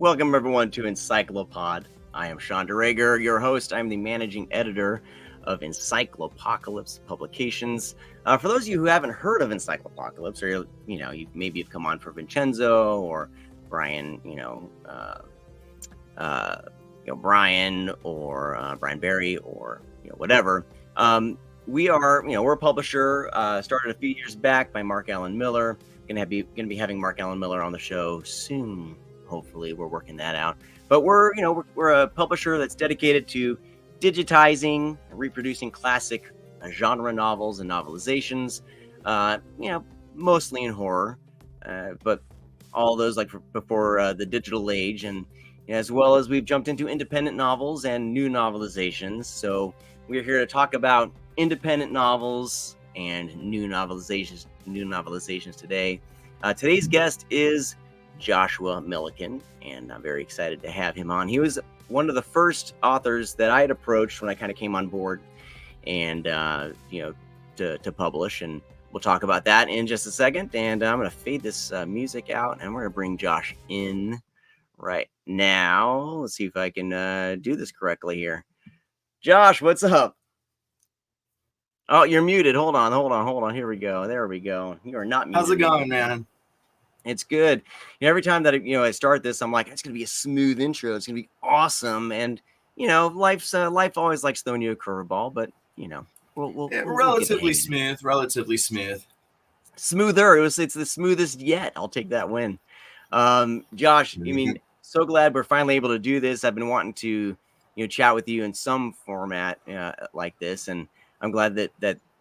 Welcome, everyone, to EncycloPod. I am Sean DeRager, your host. I'm the managing editor of EncycloPocalypse Publications. For those of you who haven't heard of EncycloPocalypse, or you maybe have come on for Vincenzo or Brian, Brian or Brian Barry or whatever. We're a publisher started a few years back by Mark Allen Miller. Gonna be having Mark Allen Miller on the show soon. Hopefully, we're working that out. But we're a publisher that's dedicated to digitizing and reproducing classic genre novels and novelizations. Mostly in horror, but all those like before the digital age, and as well as we've jumped into independent novels and new novelizations. So we're here to talk about independent novels and new novelizations today. Today's guest is Joshua Millican, and I'm very excited to have him on. He was one of the first authors that I had approached when I kind of came on board and to publish, and we'll talk about that in just a second. And I'm going to fade this music out, and we're going to bring Josh in right now. Let's see if I can do this correctly here. Josh, what's up? Oh, you're muted. Hold on. Here we go. There we go. You are not muted. How's it going, man? It's good. Every time that I start this, I'm like, it's gonna be a smooth intro. It's gonna be awesome. And life always likes throwing you a curveball, but we'll relatively smooth. Smoother. It's the smoothest yet. I'll take that win. Josh, so glad we're finally able to do this. I've been wanting to chat with you in some format like this, and I'm glad that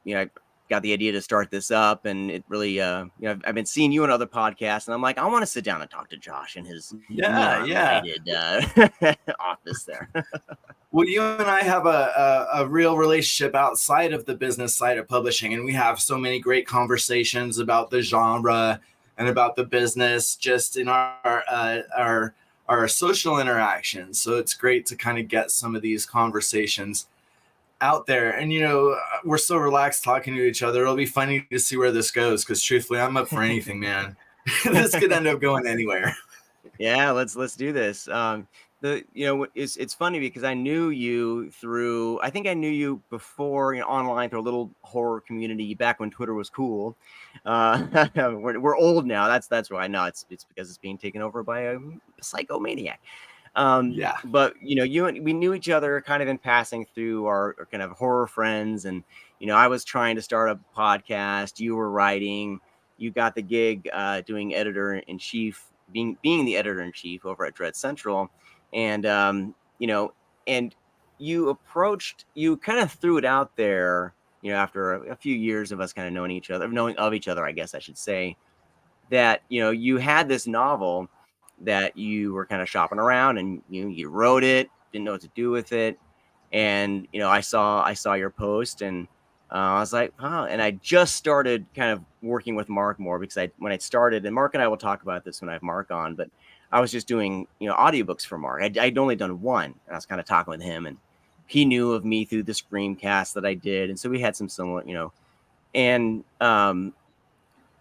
I got the idea to start this up, and it really I've been seeing you on other podcasts, and I'm like, I want to sit down and talk to Josh in his office there. Well, you and I have a real relationship outside of the business side of publishing, and we have so many great conversations about the genre and about the business just in our social interactions. So it's great to kind of get some of these conversations out there, and we're so relaxed talking to each other. It'll be funny to see where this goes, because truthfully, I'm up for anything, man. This could end up going anywhere. Yeah, let's do this. It's funny because I knew you before online through a little horror community back when Twitter was cool. We're old now. That's why I know it's because it's being taken over by a psychomaniac. But we knew each other kind of in passing through our kind of horror friends, and I was trying to start a podcast. You were writing. You got the gig doing Editor-In-Chief, being the Editor-In-Chief over at DreadCentral, and and you kind of threw it out there, after a few years of us kind of knowing of each other, I guess I should say, that you had this novel that you were kind of shopping around, and you wrote it, didn't know what to do with it, and I saw your post, and I was like, oh, and I just started kind of working with Mark more, because when I started, and Mark and I will talk about this when I have Mark on, but I was just doing audiobooks for Mark. I'd only done one, and I was kind of talking with him, and he knew of me through the Screamcast that I did, and so we had some similar, and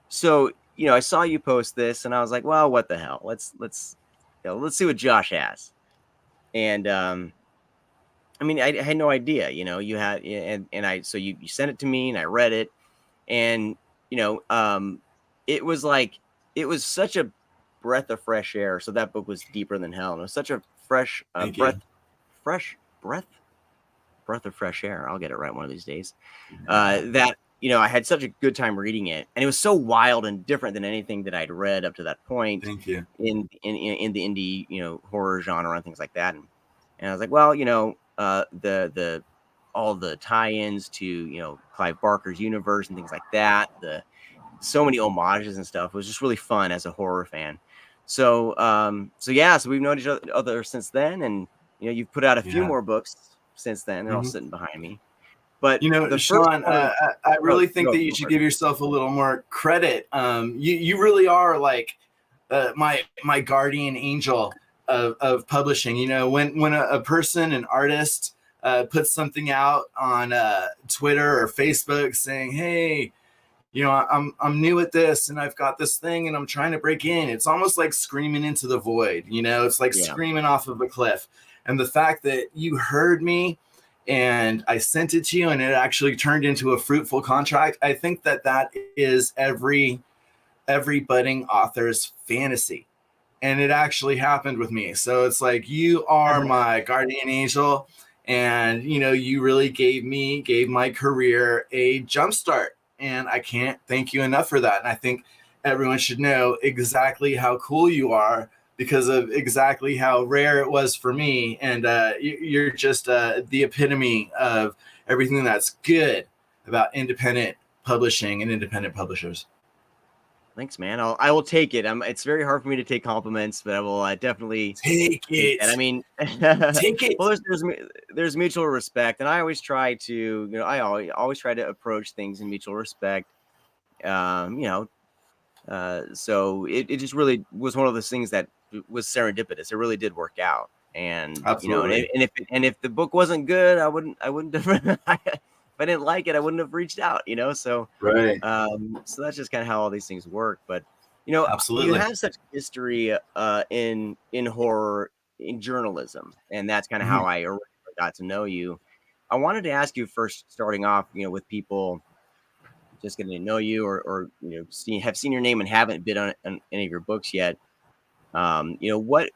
so I saw you post this, and I was like, well, what the hell? Let's see what Josh has. And I had no idea. You had, so you sent it to me, and I read it, and it was such a breath of fresh air. So that book was deeper than hell, and it was such a fresh breath of fresh air. I'll get it right one of these days. That. I had such a good time reading it, and it was so wild and different than anything that I'd read up to that point. Thank you. In the indie, horror genre and things like that. And I was like, well, the all the tie-ins to, Clive Barker's universe and things like that. So many homages and stuff. It was just really fun as a horror fan. So we've known each other since then, and you've put out a few more books since then. They're all sitting behind me. But Sean, I really think that you should give yourself a little more credit. You really are like my guardian angel of publishing. When a person, an artist, puts something out on Twitter or Facebook saying, hey, I'm new at this and I've got this thing and I'm trying to break in. It's almost like screaming into the void. It's like screaming off of a cliff. And the fact that you heard me and I sent it to you and it actually turned into a fruitful contract, I think that is every budding author's fantasy. And it actually happened with me. So it's like, you are my guardian angel. And, you really gave my career a jump start. And I can't thank you enough for that. And I think everyone should know exactly how cool you are because of exactly how rare it was for me. And you're just the epitome of everything that's good about independent publishing and independent publishers. Thanks, man. I will take it. It's very hard for me to take compliments, but I will definitely take it. And I mean, take it. Well, there's mutual respect, and I always try to, I always try to approach things in mutual respect. So it just really was one of those things that was serendipitous. It really did work out, and Absolutely. And if the book wasn't good, I wouldn't have. If I didn't like it, I wouldn't have reached out, so right. So that's just kind of how all these things work. But absolutely, you have such history in horror, in journalism, and that's kind of how I got to know you. I wanted to ask you first, starting off, with people just getting to know you, or have seen your name and haven't been on any of your books yet. What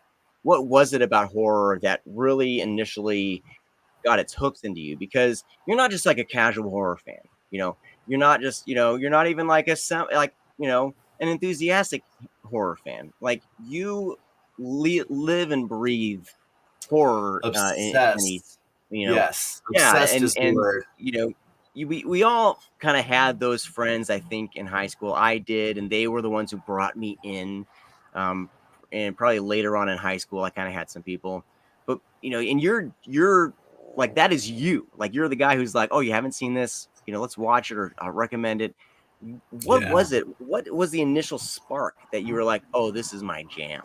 was it about horror that really initially got its hooks into you? Because you're not just like a casual horror fan, you're not just, you're not even like an enthusiastic horror fan. Like, you live and breathe horror. Obsessed. Yes, obsessed is the word. We all kind of had those friends, I think, in high school. I did, and they were the ones who brought me in. And probably later on in high school, I kind of had some people, but and you're like, that is you. Like, you're the guy who's like, oh, you haven't seen this, let's watch it, or I'll recommend it. What was it? What was the initial spark that you were like, oh, this is my jam?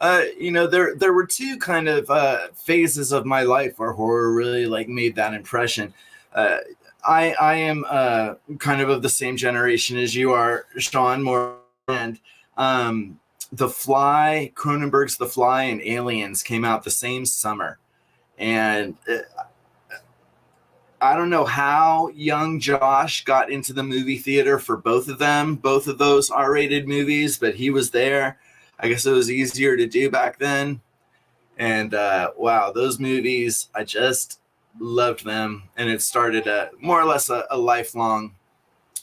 There were two kind of phases of my life where horror really like made that impression. I am kind of the same generation as you are, Sean, more, and The Fly, Cronenberg's The Fly, and Aliens came out the same summer. And I don't know how young Josh got into the movie theater for both of those R-rated movies, but he was there. I guess it was easier to do back then. And wow, those movies, I just loved them. And it started more or less a lifelong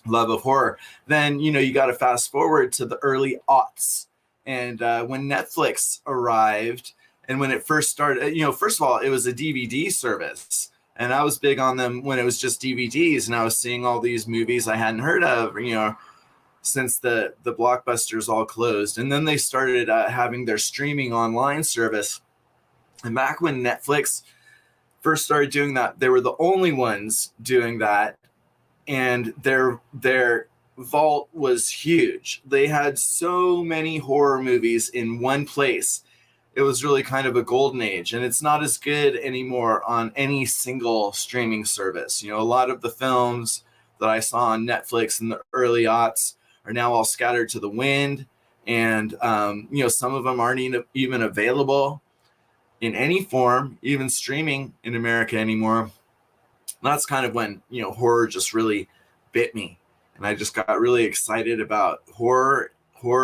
love of horror. Then, you got to fast forward to the early aughts. And when Netflix arrived, and when it first started, first of all, it was a DVD service. And I was big on them when it was just DVDs. And I was seeing all these movies I hadn't heard of, since the Blockbusters all closed. And then they started having their streaming online service. And back when Netflix first started doing that, they were the only ones doing that. And their vault was huge. They had so many horror movies in one place. It was really kind of a golden age, and it's not as good anymore on any single streaming service. A lot of the films that I saw on Netflix in the early aughts are now all scattered to the wind, and some of them aren't even available in any form, even streaming in America anymore. That's kind of when horror just really bit me, and I just got really excited about horror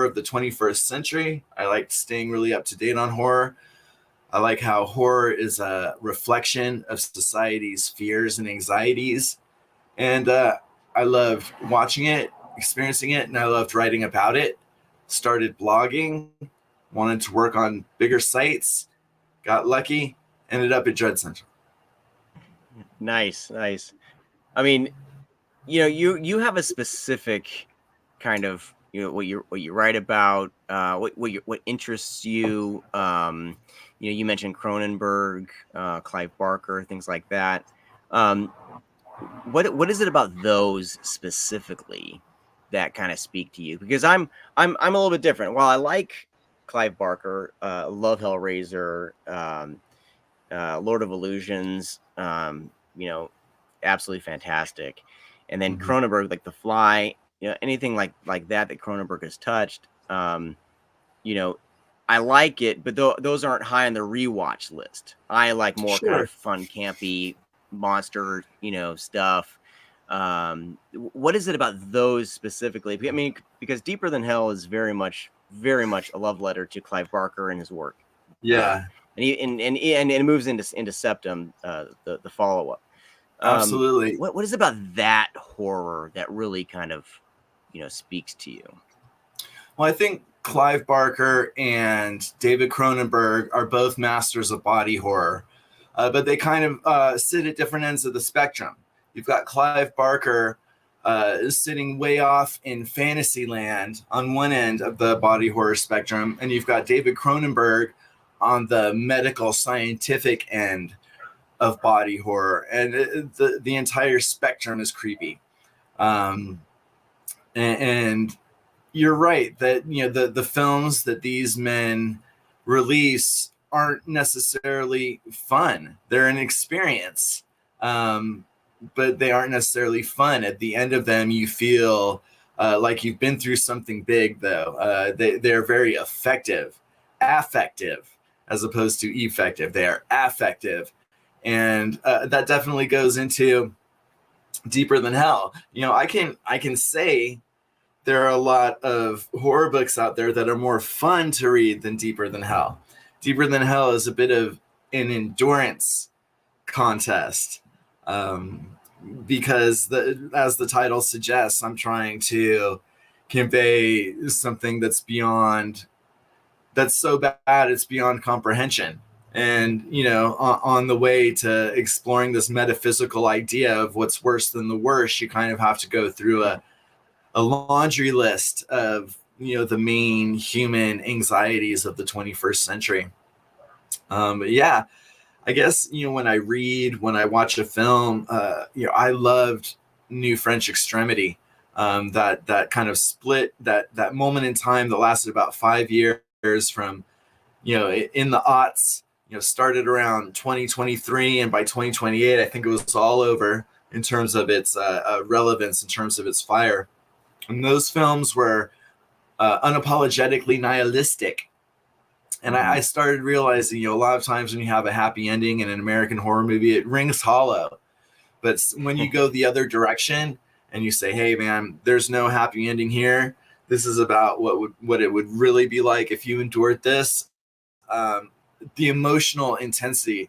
of the 21st century. I liked staying really up to date on horror. I like how horror is a reflection of society's fears and anxieties. And I loved watching it, experiencing it, and I loved writing about it. Started blogging, wanted to work on bigger sites, got lucky, ended up at DreadCentral. Nice. I mean, you have a specific kind of, what you write about, what interests you. You mentioned Cronenberg, Clive Barker, things like that. What is it about those specifically that kind of speak to you? Because I'm a little bit different. While I like Clive Barker, love Hellraiser, Lord of Illusions, absolutely fantastic. And then Mhm. Cronenberg, like The Fly, anything like that Cronenberg has touched. I like it, but those aren't high on the rewatch list. I like more kind Sure. of fun, campy monster, stuff. What is it about those specifically? I mean, because Deeper Than Hell is very much a love letter to Clive Barker and his work. Yeah, And it moves into Septum, the follow up. absolutely. What is it about that horror that really kind of speaks to you? Well, I think Clive Barker and David Cronenberg are both masters of body horror, but they kind of sit at different ends of the spectrum. You've got Clive Barker sitting way off in Fantasyland on one end of the body horror spectrum, and you've got David Cronenberg on the medical scientific end of body horror, and the entire spectrum is creepy. Um, and you're right that the films that these men release aren't necessarily fun. They're an experience, but they aren't necessarily fun. At the end of them, you feel like you've been through something big, though. They're very affective, as opposed to effective. They are affective, and that definitely goes into Deeper Than Hell. I can say there are a lot of horror books out there that are more fun to read than Deeper Than Hell. Deeper Than Hell is a bit of an endurance contest, because as the title suggests, I'm trying to convey something that's so bad it's beyond comprehension. And on the way to exploring this metaphysical idea of what's worse than the worst, you kind of have to go through a laundry list of the main human anxieties of the 21st century. But yeah, I guess when I watch a film, I loved New French Extremity. That kind of split, that moment in time that lasted about 5 years from in the aughts. Started around 2023, and by 2028, I think it was all over in terms of its relevance, in terms of its fire. And those films were unapologetically nihilistic. And I started realizing, a lot of times when you have a happy ending in an American horror movie, it rings hollow. But when you go the other direction and you say, hey, man, there's no happy ending here. This is about what it would really be like if you endured this. The emotional intensity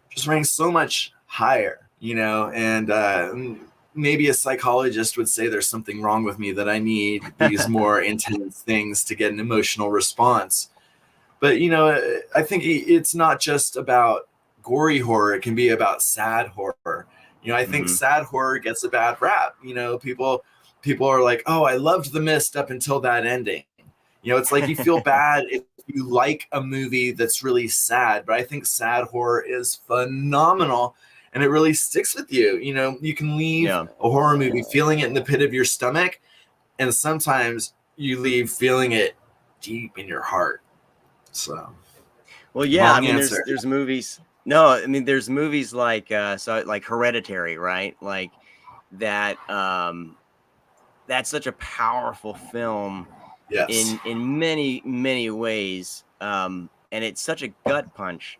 just rings so much higher, and maybe a psychologist would say there's something wrong with me, that I need these more intense things to get an emotional response. But, I think it's not just about gory horror. It can be about sad horror. I think sad horror gets a bad rap. People are like, oh, I loved The Mist up until that ending. It's like you feel bad if you like a movie that's really sad, but I think sad horror is phenomenal. And it really sticks with you. You can leave a horror movie feeling it in the pit of your stomach, and sometimes you leave feeling it deep in your heart. So, well, yeah, long I mean, answer. there's movies. No, I mean, there's movies like like Hereditary, right? Like that. That's such a powerful film Yes. in many ways, and it's such a gut punch.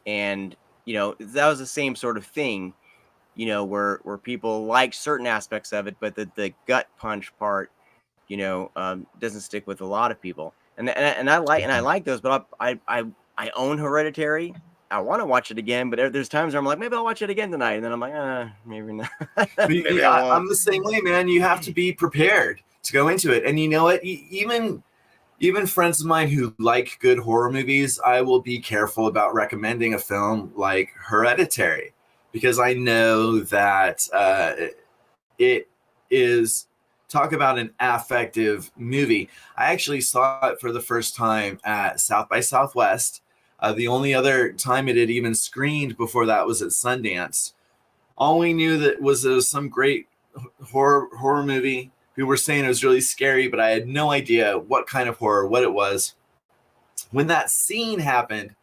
And that was the same sort of thing, where people like certain aspects of it, but the gut punch part, doesn't stick with a lot of people. And I like those, but I own Hereditary. I want to watch it again, but there's times where I'm like, maybe I'll watch it again tonight, and then I'm like, maybe not. Maybe I won't. I'm the same way, man. You have to be prepared to go into it. And you know what? Even friends of mine who like good horror movies, I will be careful about recommending a film like Hereditary, because I know that it is, talk about an affective movie. I actually saw it for the first time at South by Southwest. The only other time it had even screened before that was at Sundance. All we knew that was there was some great horror movie. People were saying it was really scary, but I had no idea what kind of horror, what it was. When that scene happened,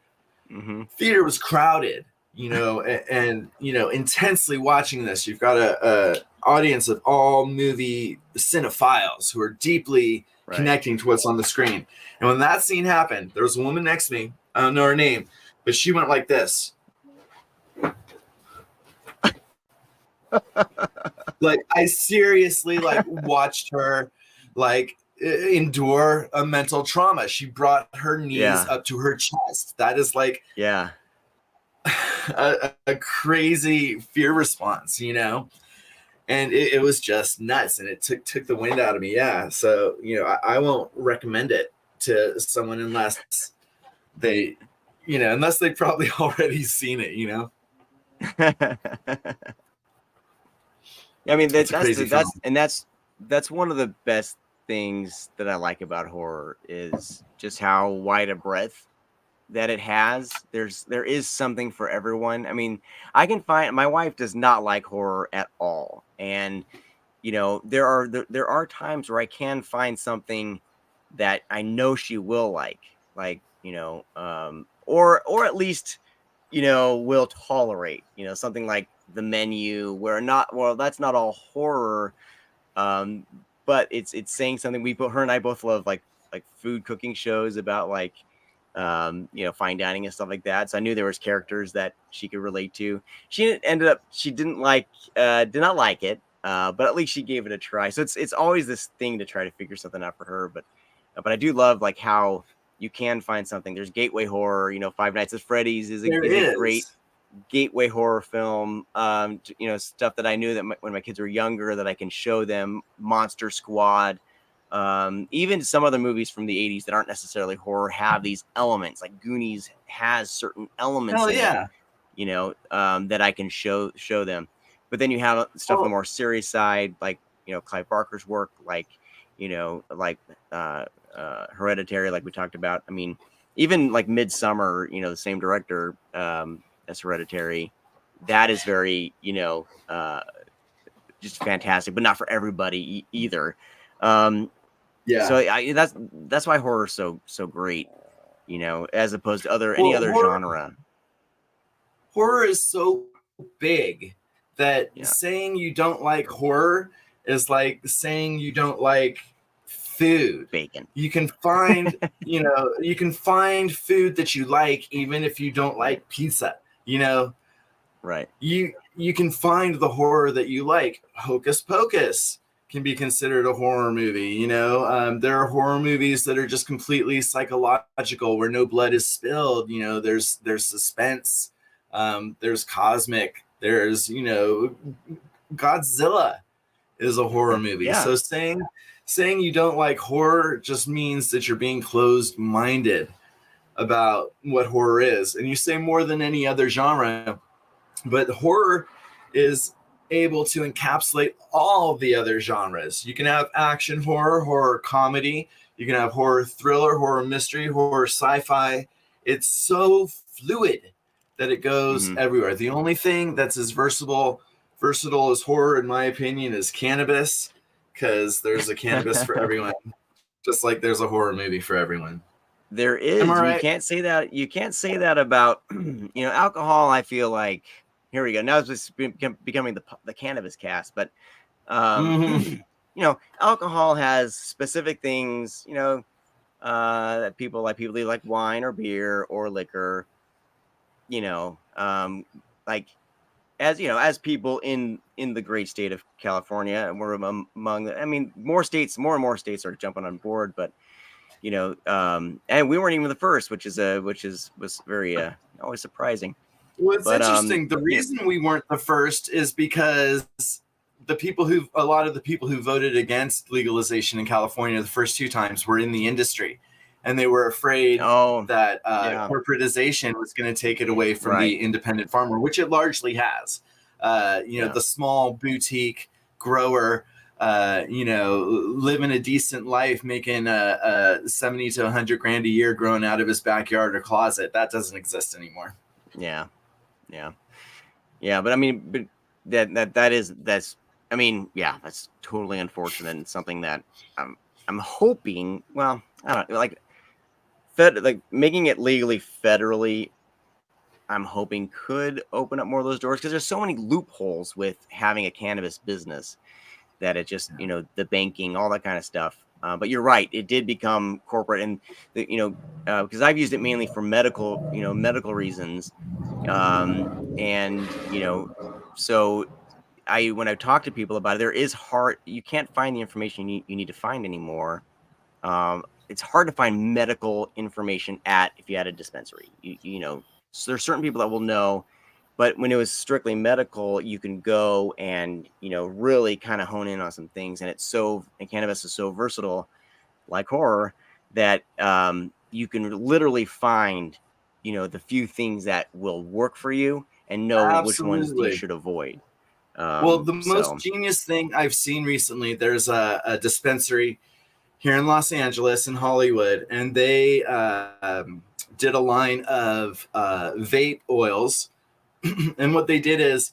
theater was crowded, and intensely watching this. You've got audience of all movie cinephiles who are deeply connecting to what's on the screen. And when that scene happened, there was a woman next to me. I don't know her name, but she went like this. Like, I seriously like watched her like endure a mental trauma. She brought her knees up to her chest. That is like a crazy fear response, you know? And it was just nuts, and it took the wind out of me. Yeah. So, you know, I won't recommend it to someone unless they, you know, unless they've probably already seen it, you know? I mean, that's one of the best things that I like about horror is just how wide a breadth that it has. There is something for everyone. I mean, I can find my wife does not like horror at all, and you know there are times where I can find something that I know she will like you know, or at least you know will tolerate. You know, something like The Menu, where that's not all horror, but it's saying something. Her and I both love like food cooking shows about like you know, fine dining and stuff like that. So I knew there was characters that she could relate to. She did not like it, but at least she gave it a try. So it's always this thing to try to figure something out for her. But I do love like how you can find something. There's gateway horror. You know, Five Nights at Freddy's is a great gateway horror film. You know, stuff that I knew that when my kids were younger that I can show them. Monster Squad. Even some other movies from the 80s that aren't necessarily horror have these elements. Like Goonies has certain elements in it, you know, that I can show them. But then you have stuff on the more serious side, like, you know, Clive Barker's work, like, you know, like Hereditary, like we talked about. I mean, even like Midsummer, you know, the same director as Hereditary, that is very, you know, just fantastic, but not for everybody either. So that's why horror is so great, you know, as opposed to any other genre. Horror is so big that saying you don't like horror is like saying you don't like food. Bacon. You can find, you know, you can find food that you like even if you don't like pizza, you know. Right. You can find the horror that you like. Hocus Pocus can be considered a horror movie, you know. There are horror movies that are just completely psychological where no blood is spilled, you know. There's suspense, there's cosmic, there's, you know, Godzilla is a horror movie. So saying you don't like horror just means that you're being closed-minded about what horror is. And you say more than any other genre, but horror is able to encapsulate all the other genres. You can have action horror, horror comedy, you can have horror thriller, horror mystery, horror sci-fi. It's so fluid that it goes everywhere. The only thing that's as versatile as horror, in my opinion, is cannabis, because there's a cannabis for everyone, just like there's a horror movie for everyone. There is. You can't say that. You can't say that about you know, alcohol. I feel like here we go. Now it's just becoming the cannabis cast, but you know, alcohol has specific things, you know, that people like wine or beer or liquor, you know, like as you know, as people in the great state of California, and we're among I mean, more and more states are jumping on board, but you know, and we weren't even the first, which was very always surprising. Well, it's interesting. The reason we weren't the first is because a lot of the people who voted against legalization in California the first two times were in the industry, and they were afraid that corporatization was going to take it away from the independent farmer, which it largely has. You know, the small boutique grower, you know, living a decent life, making 70 to 100 grand a year growing out of his backyard or closet. That doesn't exist anymore. Yeah, but I mean, that's I mean, yeah, that's totally unfortunate and something that I'm hoping. Well, I don't know, like making it legally federally I'm hoping could open up more of those doors, because there's so many loopholes with having a cannabis business that it just, the banking, all that kind of stuff. But you're right, it did become corporate, and because I've used it mainly for medical reasons, and so when I talk to people about it, you can't find the information you need to find anymore. It's hard to find medical information if you had a dispensary. So there's certain people that will know, but when it was strictly medical, you can go and really kind of hone in on some things. And cannabis is so versatile, like horror, that you can literally find the few things that will work for you and know which ones you should avoid. Well, the most genius thing I've seen recently, there's a dispensary here in Los Angeles in Hollywood, and they did a line of vape oils. And what they did is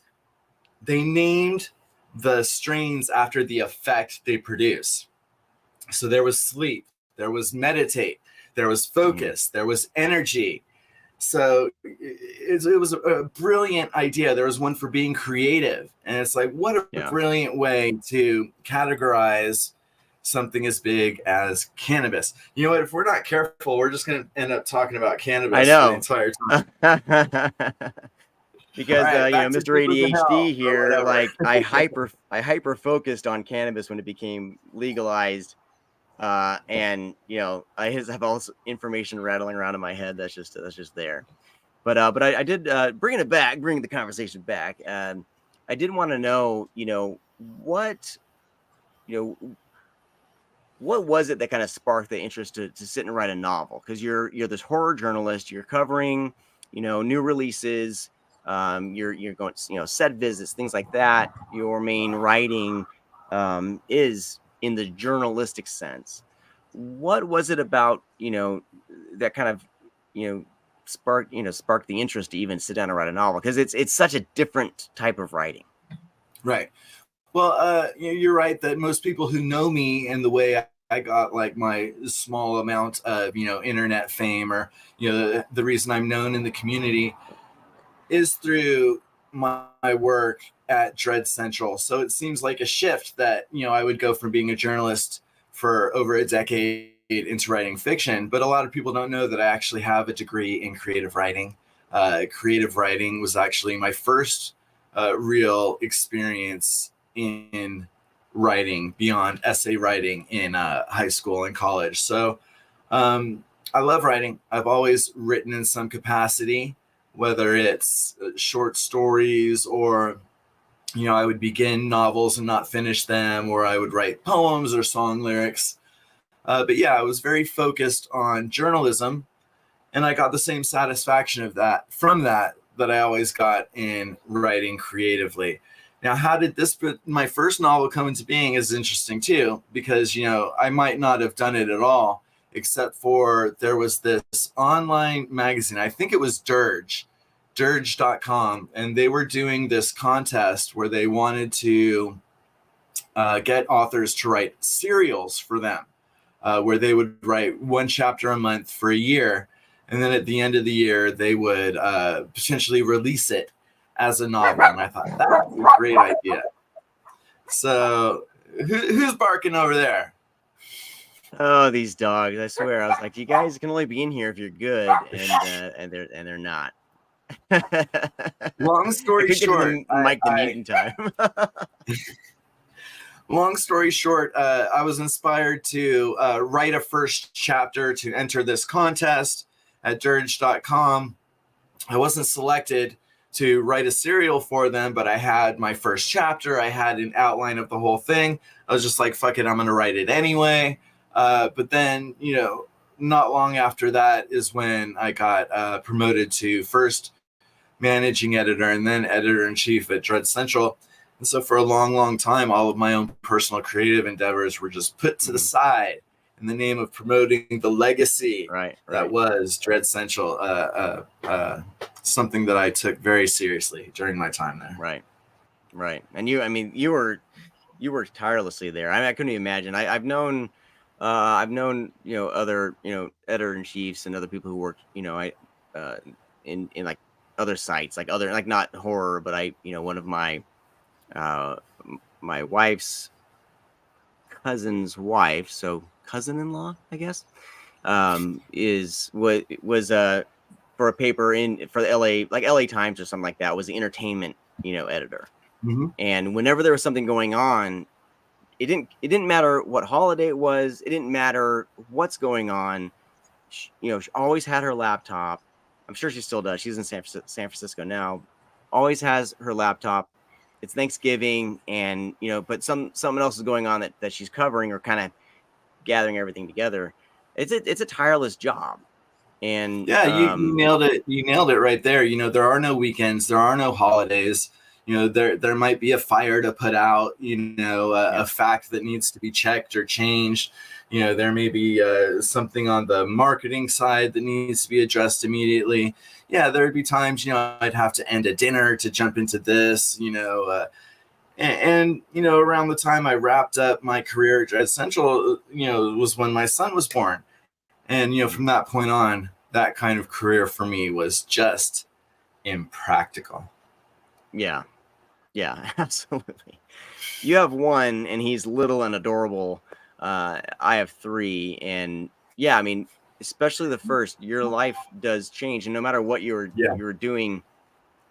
they named the strains after the effect they produce. So there was sleep, there was meditate, there was focus, there was energy. So it was a brilliant idea. There was one for being creative. And it's like, what a brilliant way to categorize something as big as cannabis. You know what? If we're not careful, we're just going to end up talking about cannabis for the entire time. Because Mr. ADHD here, like I hyper focused on cannabis when it became legalized, and I have all this information rattling around in my head that's just there. But I did bring the conversation back. I did want to know, what was it that kind of sparked the interest to sit and write a novel? Because you're this horror journalist, you're covering new releases, you're going set visits, things like that. Your main writing is in the journalistic sense. What was it about that kind of sparked the interest to even sit down and write a novel? Because it's such a different type of writing. Right. Well, you're right that most people who know me and the way I got like my small amount of, internet fame, or, the reason I'm known in the community is through my work at DreadCentral. So it seems like a shift that, I would go from being a journalist for over a decade into writing fiction. But a lot of people don't know that I actually have a degree in creative writing. Creative writing was actually my first real experience in writing beyond essay writing in high school and college. So I love writing. I've always written in some capacity, whether it's short stories or, I would begin novels and not finish them, or I would write poems or song lyrics. But yeah, I was very focused on journalism, and I got the same satisfaction from that I always got in writing creatively. Now, how did my first novel come into being is interesting too, because, I might not have done it at all, except for there was this online magazine. I think it was Dirge.com. And they were doing this contest where they wanted to get authors to write serials for them, where they would write one chapter a month for a year. And then at the end of the year, they would potentially release it as a novel. And I thought that was a great idea. So who's barking over there? Oh, these dogs! I swear, I was like, you guys can only be in here if you're good, and they're not. Long story short, Mike the Mute in time. Long story short, I was inspired to write a first chapter to enter this contest at Dirge.com. I wasn't selected to write a serial for them, but I had my first chapter. I had an outline of the whole thing. I was just like, fuck it, I'm going to write it anyway. But then, not long after that is when I got promoted to first managing editor and then editor-in-chief at DreadCentral. And so for a long, long time, all of my own personal creative endeavors were just put to the side in the name of promoting the legacy that was DreadCentral, something that I took very seriously during my time there. Right. And you worked tirelessly there. I couldn't even imagine. I've known other editor-in-chiefs and other people who work in like other sites, like not horror, but one of my my wife's cousin's wife, so cousin-in-law, I guess, was for a paper for the LA Times or something like that, was the entertainment editor. Mm-hmm. And whenever there was something going on, it didn't matter what holiday it was, it didn't matter what's going on. She always had her laptop. I'm sure she still does. She's in San Francisco now. Always has her laptop. It's Thanksgiving, and but something else is going on that she's covering or kind of gathering everything together. It's a tireless job. And yeah, you nailed it. You nailed it right there. There are no weekends. There are no holidays. There might be a fire to put out. A fact that needs to be checked or changed. There may be something on the marketing side that needs to be addressed immediately. Yeah, there would be times, I'd have to end a dinner to jump into this, and around the time I wrapped up my career at DreadCentral, was when my son was born. And, from that point on, that kind of career for me was just impractical. Yeah, absolutely. You have one and he's little and adorable. I have three, and yeah, I mean, especially the first, your life does change, and no matter what you're doing,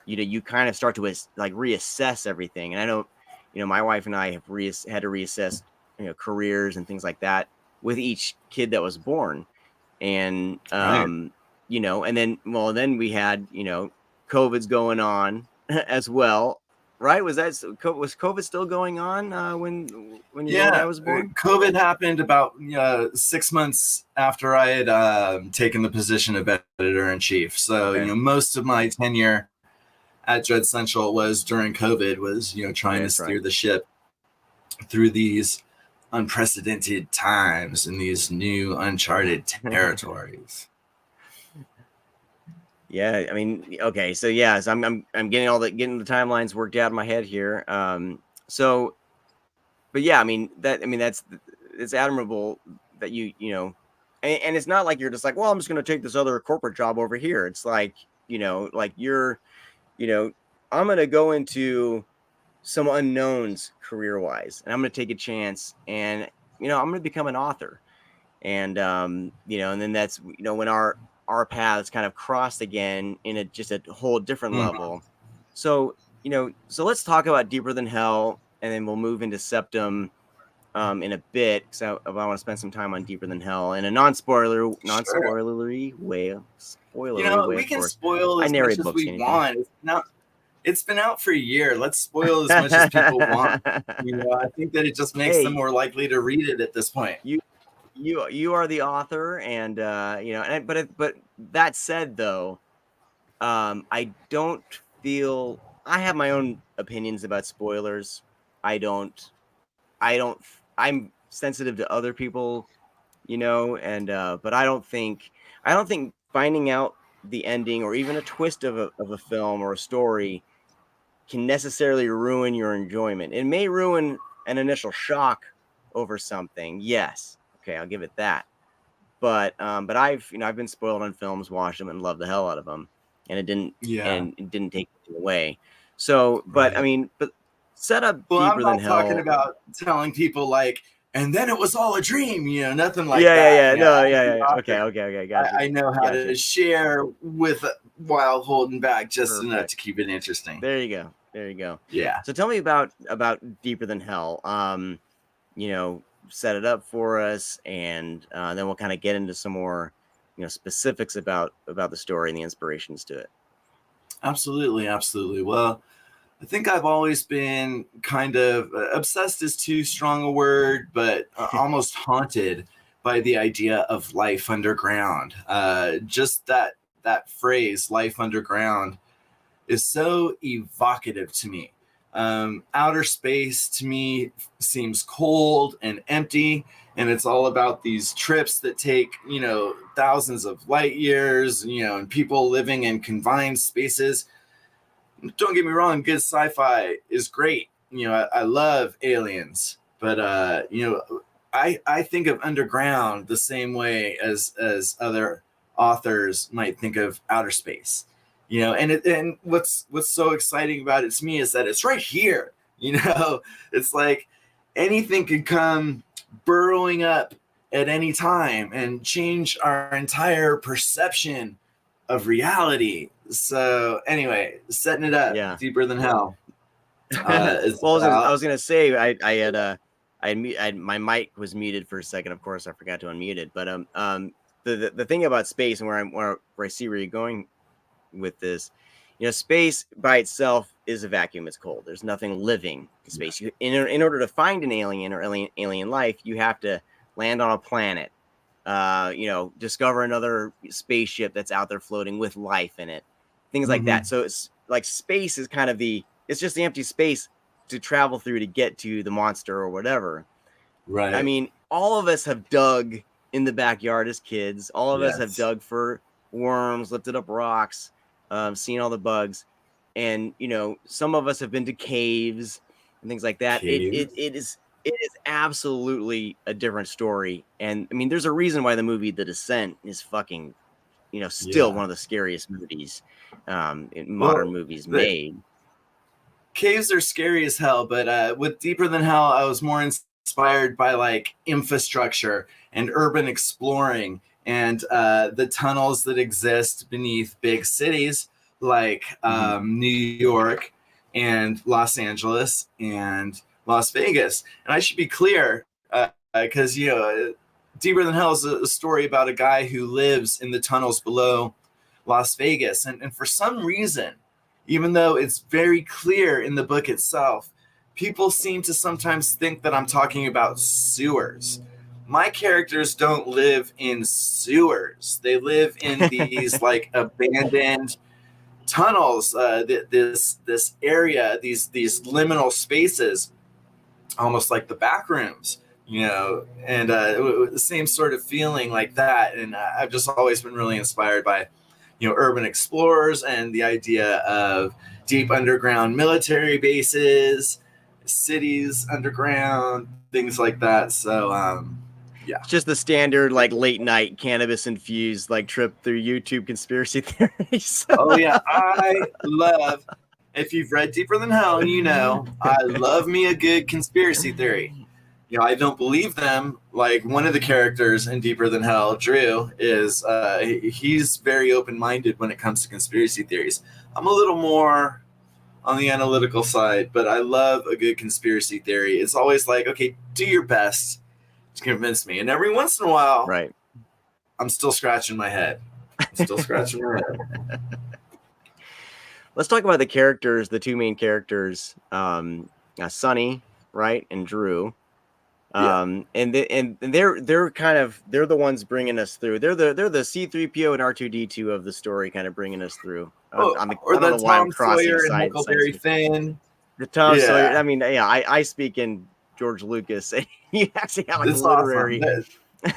you kind of start to reassess everything. And I know, my wife and I have had to reassess, careers and things like that with each kid that was born. And Right. and then we had, COVID's going on as well. Right? Was COVID still going on when your little guy was born? COVID happened about 6 months after I had taken the position of editor-in-chief. So, Okay. most of my tenure at DreadCentral was during COVID, was, trying to steer the ship through these unprecedented times in these new uncharted territories. Yeah, I mean, okay, so I'm getting the timelines worked out in my head here. But yeah, I mean it's admirable that and it's not like you're just like, well, I'm just going to take this other corporate job over here. It's like, like you're, I'm going to go into some unknowns career-wise, and I'm going to take a chance, and I'm going to become an author. And and then that's when our paths kind of crossed again in just a whole different level. So so let's talk about Deeper Than Hell, and then we'll move into Septum in a bit, because I want to spend some time on Deeper Than Hell in a non-spoilery way. We can spoil as much as we want. It's been out for a year. Let's spoil as much as people want. I think that it just makes them more likely to read it at this point. You are the author, and but that said, though, I don't feel, I have my own opinions about spoilers. I'm sensitive to other people, and but I don't think finding out the ending or even a twist of a film or a story can necessarily ruin your enjoyment. It may ruin an initial shock over something. Yes. Okay, I'll give it that. But I've been spoiled on films, watched them, and loved the hell out of them, and it didn't take it away. So, but I mean, but set up Deeper Than Hell. I'm not talking about telling people like, and then it was all a dream, nothing like that. Yeah. Okay. Gotcha. I know how to share while holding back just enough to keep it interesting. There you go. Yeah. So tell me about Deeper Than Hell. Set it up for us, and then we'll kind of get into some more, specifics about the story and the inspirations to it. Absolutely. Well, I think I've always been kind of obsessed is too strong a word, but almost haunted by the idea of life underground. Just that phrase, life underground, is so evocative to me. Outer space to me seems cold and empty, and it's all about these trips that take, thousands of light years, and people living in confined spaces. Don't get me wrong, good sci-fi is great. I love aliens, but I think of underground the same way as other authors might think of outer space. you know. And what's so exciting about it to me is that it's right here, you know. It's like anything could come burrowing up at any time and change our entire perception of reality. So anyway, setting it up, Yeah. Deeper Than Hell. Well, I was gonna say my mic was muted for a second. Of course, I forgot to unmute it. But the thing about space and where I see where you're going with this, you know, space by itself is a vacuum. It's cold. There's nothing living in space. You, in order to find an alien or alien life, you have to land on a planet. You know, discover another spaceship that's out there floating with life in it, things like that. So it's like space is kind of it's just the empty space to travel through to get to the monster or whatever. Right. I mean, all of us have dug in the backyard as kids. All of us have dug for worms, lifted up rocks, seen all the bugs. And, you know, some of us have been to caves and things like that. It is absolutely a different story. And I mean, there's a reason why the movie The Descent is fucking, you know, still one of the scariest movies in modern movies made. Caves are scary as hell, but with Deeper Than Hell, I was more inspired by like infrastructure and urban exploring and the tunnels that exist beneath big cities like New York and Los Angeles and Las Vegas. And I should be clear, because you know, Deeper Than Hell is a story about a guy who lives in the tunnels below Las Vegas, and for some reason, even though it's very clear in the book itself, people seem to sometimes think that I'm talking about sewers. My characters don't live in sewers. They live in these like abandoned tunnels, this area, these liminal spaces, almost like the back rooms, you know, and the same sort of feeling like that. And I've just always been really inspired by, you know, urban explorers and the idea of deep underground military bases, cities underground, things like that. So yeah, it's just the standard like late night cannabis infused like trip through YouTube conspiracy theories. Oh yeah, I love, if you've read Deeper Than Hell, you know I love me a good conspiracy theory. You know, I don't believe them. Like one of the characters in Deeper Than Hell, Drew, is he's very open-minded when it comes to conspiracy theories. I'm a little more on the analytical side, but I love a good conspiracy theory. It's always like, okay, do your best to convince me. And every once in a while, right, I'm still scratching my head. Let's talk about the characters, the two main characters, Sonny, right, and Drew. And they're kind of, they're the ones bringing us through. They're the C-3PO and R2-D2 of the story, kind of bringing us through. Or the Tom Sawyer and Huckleberry Finn. The Tom Sawyer. I mean, yeah, I speak in George Lucas. You actually have like literary. Awesome.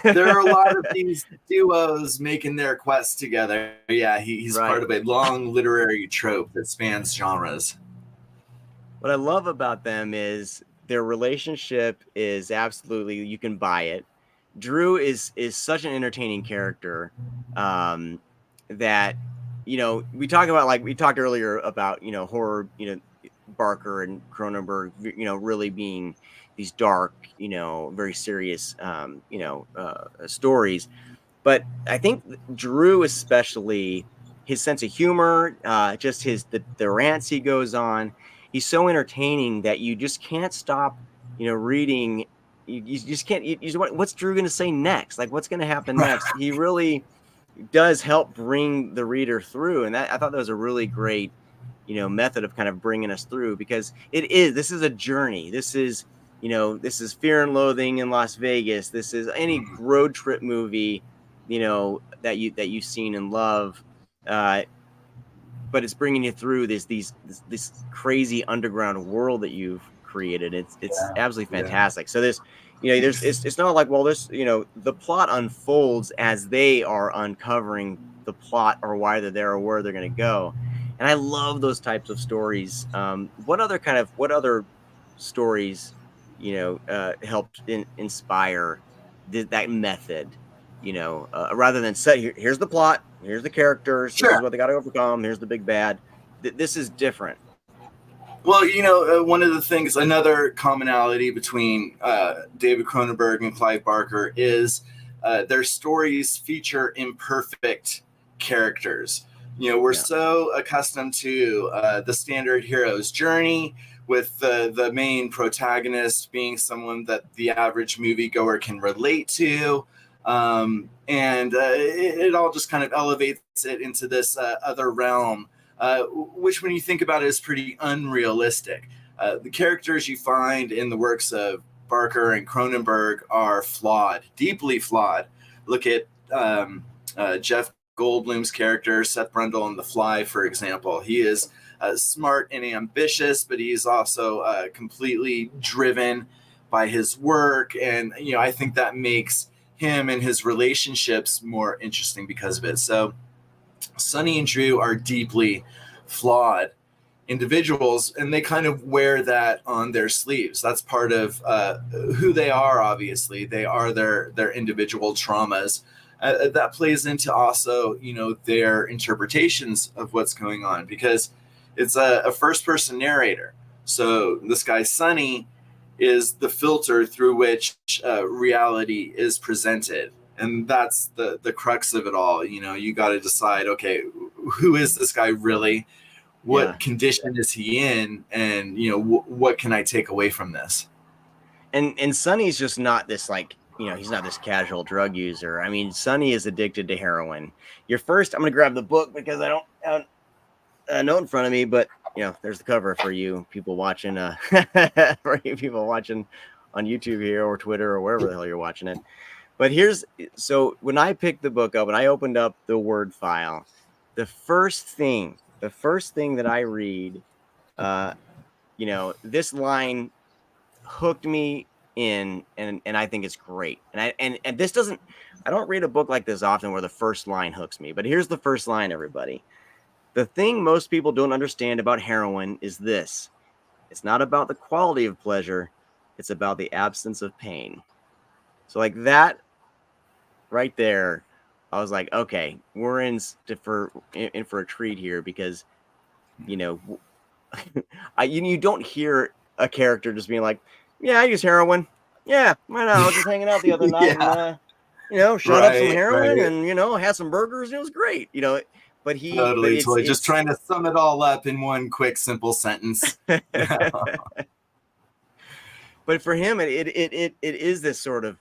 There are a lot of these duos making their quests together. Yeah, he's part of a long literary trope that spans genres. What I love about them is their relationship is absolutely, you can buy it. Drew is such an entertaining character that, you know, we talked earlier about, you know, horror, you know, Barker and Cronenberg, you know, really being these dark, you know, very serious, you know, stories. But I think Drew, especially his sense of humor, just the rants he goes on, he's so entertaining that you just can't stop, you know, reading. You just can't. What's Drew going to say next? Like, what's going to happen next? He really does help bring the reader through, and I thought that was a really great, you know, method of kind of bringing us through, because this is a journey. This is, you know, this is Fear and Loathing in Las Vegas. This is any road trip movie, you know, that you've seen and love. But it's bringing you through this crazy underground world that you've created. It's absolutely fantastic. So this, you know, it's not like, well, this, you know, the plot unfolds as they are uncovering the plot or why they're there or where they're going to go. And I love those types of stories. What other stories, you know, helped inspire that method? rather than here's the plot, here's the characters, this is Sure. what they got to overcome, here's the big bad. This is different. Well, one of the things, another commonality between David Cronenberg and Clive Barker is their stories feature imperfect characters. We're so accustomed to the standard hero's journey, with the main protagonist being someone that the average moviegoer can relate to. And it all just kind of elevates it into this other realm, which, when you think about it, is pretty unrealistic. The characters you find in the works of Barker and Cronenberg are flawed, deeply flawed. Look at Jeff Goldblum's character, Seth Brundle in The Fly, for example. He is smart and ambitious, but he's also completely driven by his work. And, I think that makes him and his relationships more interesting because of it. So Sonny and Drew are deeply flawed individuals, and they kind of wear that on their sleeves. That's part of who they are. Obviously, they are their individual traumas. That plays into also, their interpretations of what's going on, because it's a first-person narrator. So this guy Sonny is the filter through which reality is presented. And that's the crux of it all. You got to decide, okay, who is this guy really? What condition is he in? And, what can I take away from this? And Sonny's just not this, he's not this casual drug user. I mean, Sonny is addicted to heroin. I'm going to grab the book because I don't have a note in front of me, but, there's the cover for you people watching, on YouTube here or Twitter or wherever the hell you're watching it. But so when I picked the book up and I opened up the Word file, the first thing that I read, this line hooked me in, and I think it's great. And this doesn't, I don't read a book like this often where the first line hooks me, but here's the first line, everybody. The thing most people don't understand about heroin is this: it's not about the quality of pleasure, it's about the absence of pain. So like that right there, I was like, okay, we're in for a treat here, because, you don't hear a character just being like, yeah, I use heroin. Yeah, I was just hanging out the other night and, shot up some heroin and, had some burgers. And it was great, but Totally. Just trying to sum it all up in one quick, simple sentence. But for him, it is this sort of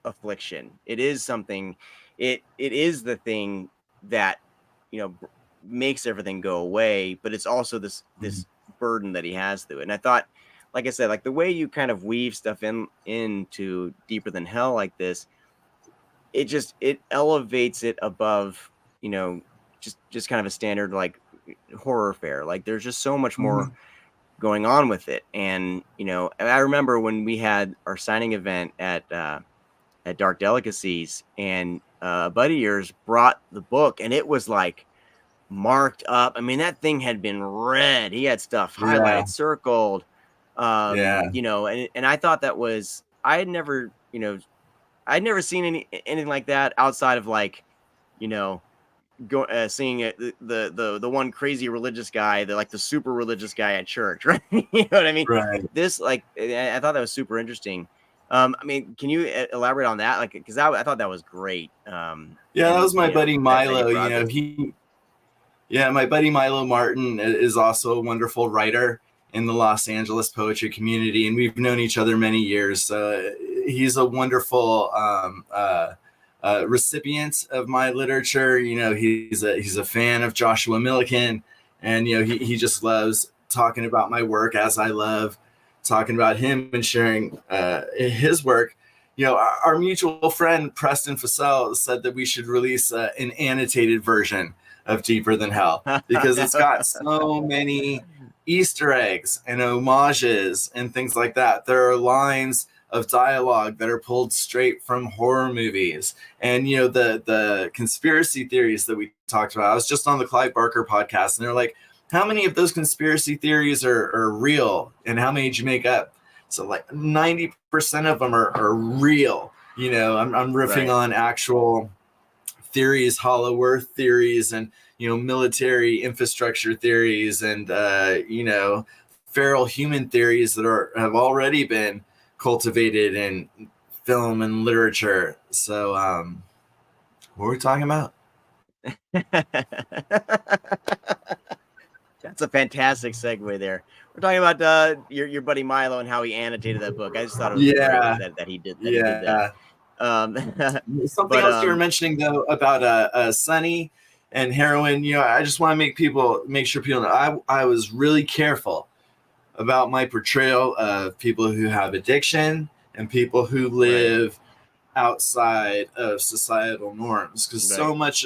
affliction. It is something. It is the thing that, makes everything go away. But it's also this burden that he has through it. And I thought, like I said, like the way you kind of weave stuff into Deeper Than Hell like this, it elevates it above, just kind of a standard like horror fare. Like there's just so much more going on with it. And, and I remember when we had our signing event at Dark Delicacies, and a buddy of yours brought the book, and it was like marked up. I mean, that thing had been read. He had stuff highlighted, circled, and I thought that was, I'd never seen anything like that outside of like, seeing it, the one crazy religious guy, the super religious guy at church, right? You know what I mean? Right. This, I thought that was super interesting. I mean, can you elaborate on that? Like, because I thought that was great. That was my buddy Milo. My buddy Milo Martin is also a wonderful writer in the Los Angeles poetry community, and we've known each other many years. He's a wonderful recipient of my literature. He's a fan of Joshua Millican, and he just loves talking about my work, as I love talking about him and sharing his work. Our mutual friend Preston Fussell said that we should release an annotated version of Deeper Than Hell, because it's got so many Easter eggs and homages and things like that. There are lines of dialogue that are pulled straight from horror movies, and the conspiracy theories that we talked about. I was just on the Clive Barker podcast, and they're like, how many of those conspiracy theories are real, and how many did you make up? So like 90% of them are real. I'm riffing Right. on actual theories, hollow earth theories, and military infrastructure theories, and feral human theories that have already been cultivated in film and literature. So what were we talking about? That's a fantastic segue there. We're talking about your buddy Milo and how he annotated that book. I just thought it was great Yeah, that he did that. yeah. Um, Something but else you were mentioning though about Sunny and heroin. I just want to make sure people know I was really careful about my portrayal of people who have addiction and people who live outside of societal norms, because so much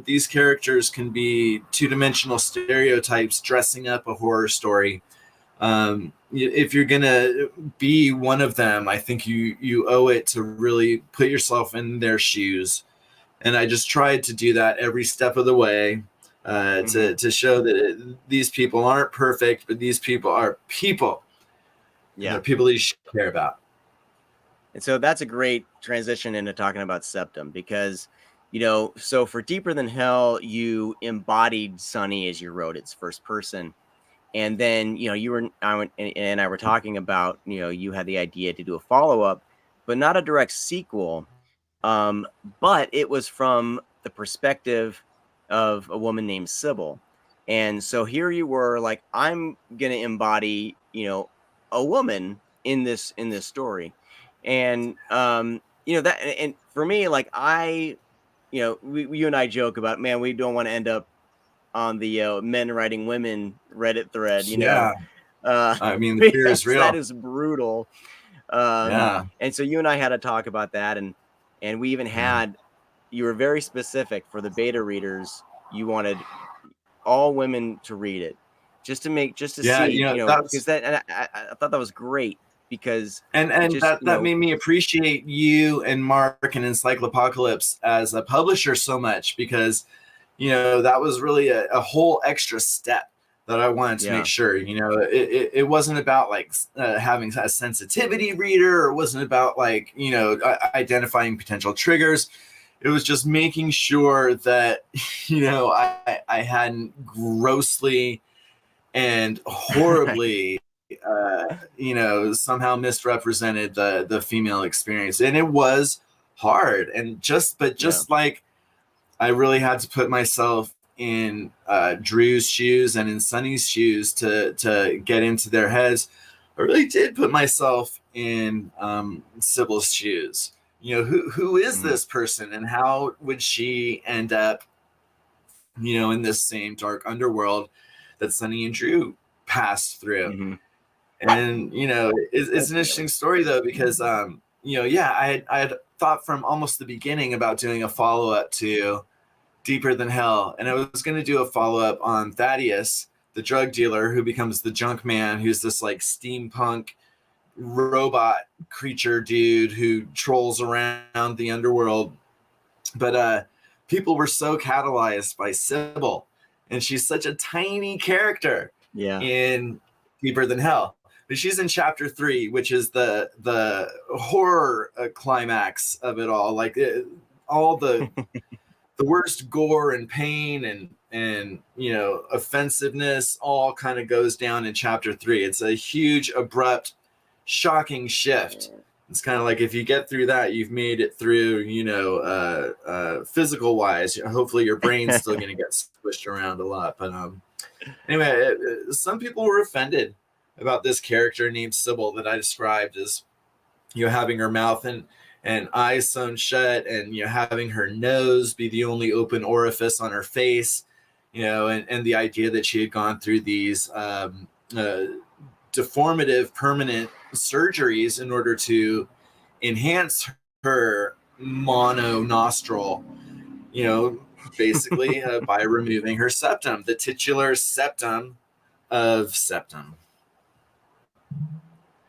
these characters can be two-dimensional stereotypes dressing up a horror story. If you're gonna be one of them, I think you owe it to really put yourself in their shoes, and I just tried to do that every step of the way, to show that these people aren't perfect, but these people are people. Yeah, they're people you should care about. And so that's a great transition into talking about Septum, because so for Deeper Than Hell, you embodied Sunny as you wrote its first person. And then, you and I were talking about, you had the idea to do a follow-up, but not a direct sequel. But it was from the perspective of a woman named Sybil. And so here you were like, I'm going to embody, a woman in this story. And, that, and for me, like you and I joke about, man, we don't want to end up on the men writing women Reddit thread, I mean, the fear is real. That is brutal. And so you and I had to talk about that, and we even had, you were very specific for the beta readers. You wanted all women to read it, just to see, because that, I thought that was great, because that made me appreciate you and Mark and EncycloPocalypse as a publisher so much, because that was really a whole extra step that I wanted to make sure. It wasn't about like having a sensitivity reader, or it wasn't about like identifying potential triggers. It was just making sure that I hadn't grossly and horribly somehow misrepresented the female experience. And it was hard, and just like I really had to put myself in Drew's shoes and in Sunny's shoes to get into their heads. I really did put myself in Sybil's shoes. Who is this person, and how would she end up in this same dark underworld that Sunny and Drew passed through? And it's an interesting story though, because I had thought from almost the beginning about doing a follow-up to Deeper Than Hell, and I was going to do a follow-up on Thaddeus, the drug dealer who becomes the junk man, who's this like steampunk robot creature dude who trolls around the underworld. But people were so catalyzed by Sybil, and she's such a tiny character in Deeper Than Hell. But she's in chapter 3, which is the horror climax of it all. Like all the the worst gore and pain and offensiveness all kind of goes down in chapter 3. It's a huge, abrupt, shocking shift. It's kind of like, if you get through that, you've made it through, physical wise. Hopefully your brain's still going to get squished around a lot. But anyway, some people were offended about this character named Sybil that I described as, having her mouth and eyes sewn shut, and having her nose be the only open orifice on her face, and the idea that she had gone through these deformative permanent surgeries in order to enhance her mono nostril, basically by removing her septum, the titular septum of Septum.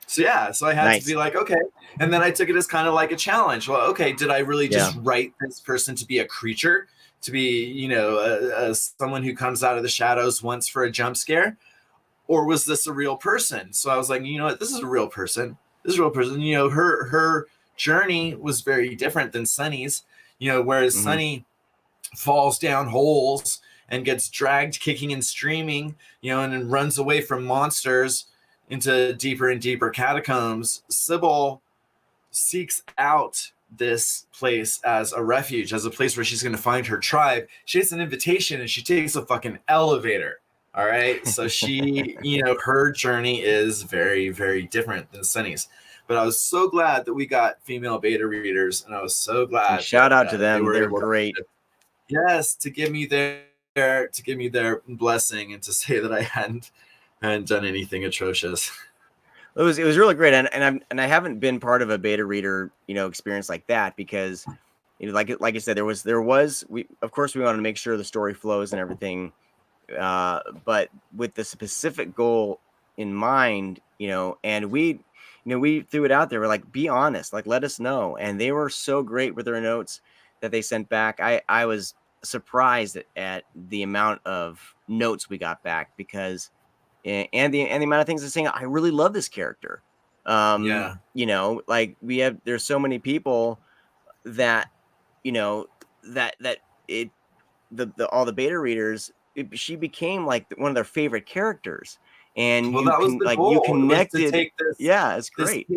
So I had to be like, okay. And then I took it as kind of like a challenge. Well, okay, did I really just write this person to be a creature, to be, someone who comes out of the shadows once for a jump scare? Or was this a real person? So I was like, you know what, this is a real person. This is a real person. Her journey was very different than Sunny's, whereas Mm-hmm. Sunny falls down holes and gets dragged kicking and streaming, and then runs away from monsters into deeper and deeper catacombs. Sybil seeks out this place as a refuge, as a place where she's going to find her tribe. She gets an invitation and she takes a fucking elevator. All right. So she, her journey is very, very different than Sunny's. But I was so glad that we got female beta readers, and I was so glad. And shout out to them. They were They're able great. to give me their blessing and to say that I hadn't done anything atrocious. It was really great, and I haven't been part of a beta reader experience like that, because like I said, there was we of course we wanted to make sure the story flows and everything, but with the specific goal in mind, and we threw it out there. We're like, be honest, like, let us know. And they were so great with their notes that they sent back. I was surprised at the amount of notes we got back, because and the amount of things they're saying, I really love this character. Like there's so many people that all the beta readers, she became like one of their favorite characters. And you connected. It's great.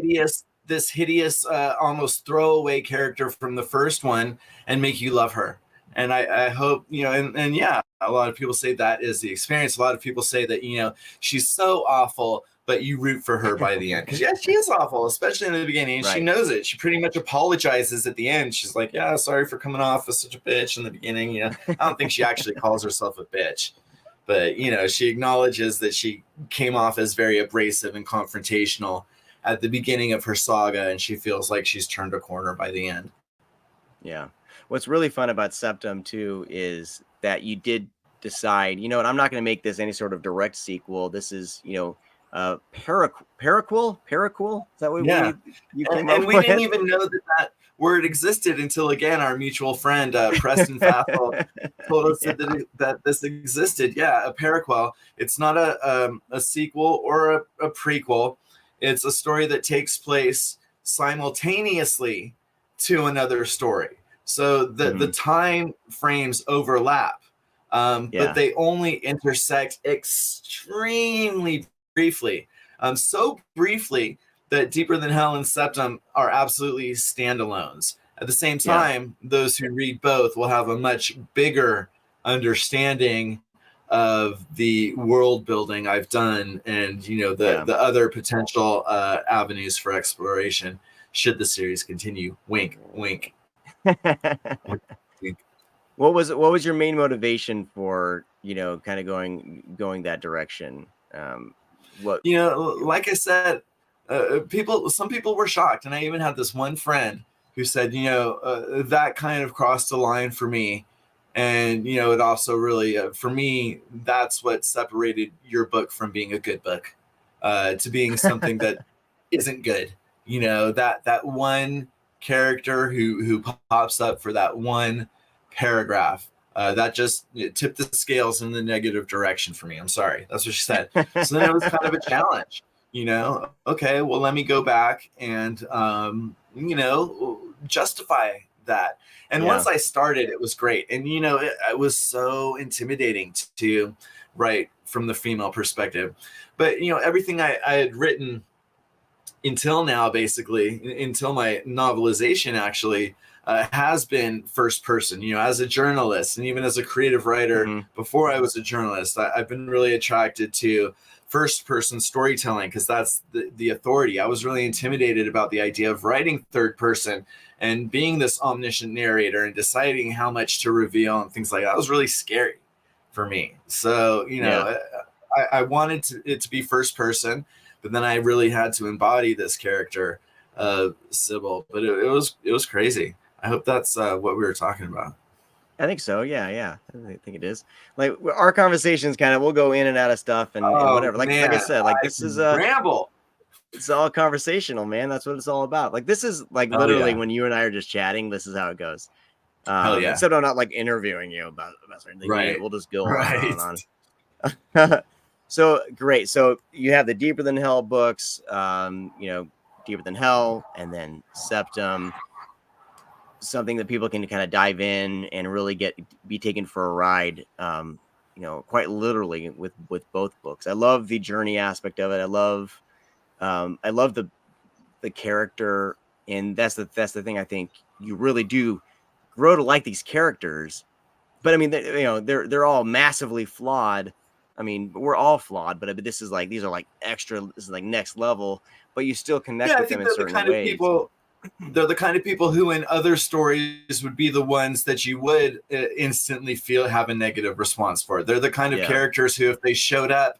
This hideous, almost throwaway character from the first one, and make you love her. And I hope, and yeah, a lot of people say that is the experience. A lot of people say that, she's so awful, but you root for her by the end. Because, yeah, she is awful, especially in the beginning. Right. She knows it. She pretty much apologizes at the end. She's like, yeah, sorry for coming off as such a bitch in the beginning. I don't think she actually calls herself a bitch. But, she acknowledges that she came off as very abrasive and confrontational at the beginning of her saga, and she feels like she's turned a corner by the end. Yeah. What's really fun about Septum, too, is that you did decide, I'm not going to make this any sort of direct sequel. This is, paraquel? Is that what you came up with? And we didn't even know that word existed until, again, our mutual friend, Preston Fathel, told us that this existed. Yeah, a paraquel. It's not a sequel or a prequel. It's a story that takes place simultaneously to another story. So the time frames overlap, but they only intersect extremely briefly. So briefly that Deeper Than Hell and Septum are absolutely standalones. At the same time, those who read both will have a much bigger understanding of the world building I've done, and the other potential avenues for exploration should the series continue. Wink, wink. What was your main motivation for kind of going that direction? Like I said, some people were shocked, and I even had this one friend who said, that kind of crossed a line for me. And, it also really, for me, that's what separated your book from being a good book, to being something that isn't good. That one character who pops up for that one paragraph, that just tipped the scales in the negative direction for me. I'm sorry. That's what she said. So then it was kind of a challenge, okay, well, let me go back and, justify that. And once I started, it was great. And, it was so intimidating to write from the female perspective. But, everything I had written until now, basically, until my novelization actually has been first person, as a journalist and even as a creative writer. Before I was a journalist, I've been really attracted to first person storytelling, because that's the authority. I was really intimidated about the idea of writing third person and being this omniscient narrator and deciding how much to reveal and things like that. That was really scary for me. So, I wanted it to be first person, but then I really had to embody this character, Sybil. But it was crazy. I hope that's what we were talking about. I think so. Yeah. I think it is. Like, our conversations we'll go in and out of stuff and whatever. Like I said, like, this is a ramble. It's all conversational, man. That's what it's all about. Like, this is like literally when you and I are just chatting, this is how it goes. Hell yeah. Except I'm not like interviewing you about something. Right. We'll just go on and on. So great. So you have the Deeper Than Hell books. Deeper Than Hell, and then Septum. Something that people can kind of dive in and really be taken for a ride. Quite literally with both books. I love the journey aspect of it. I love the character, and that's the thing. I think you really do grow to like these characters. But I mean, they're all massively flawed. I mean, we're all flawed, but this is like, these are like extra. This is like next level. But you still connect with them in certain ways. They're the kind of people who in other stories would be the ones that you would instantly have a negative response for. They're the kind of characters who, if they showed up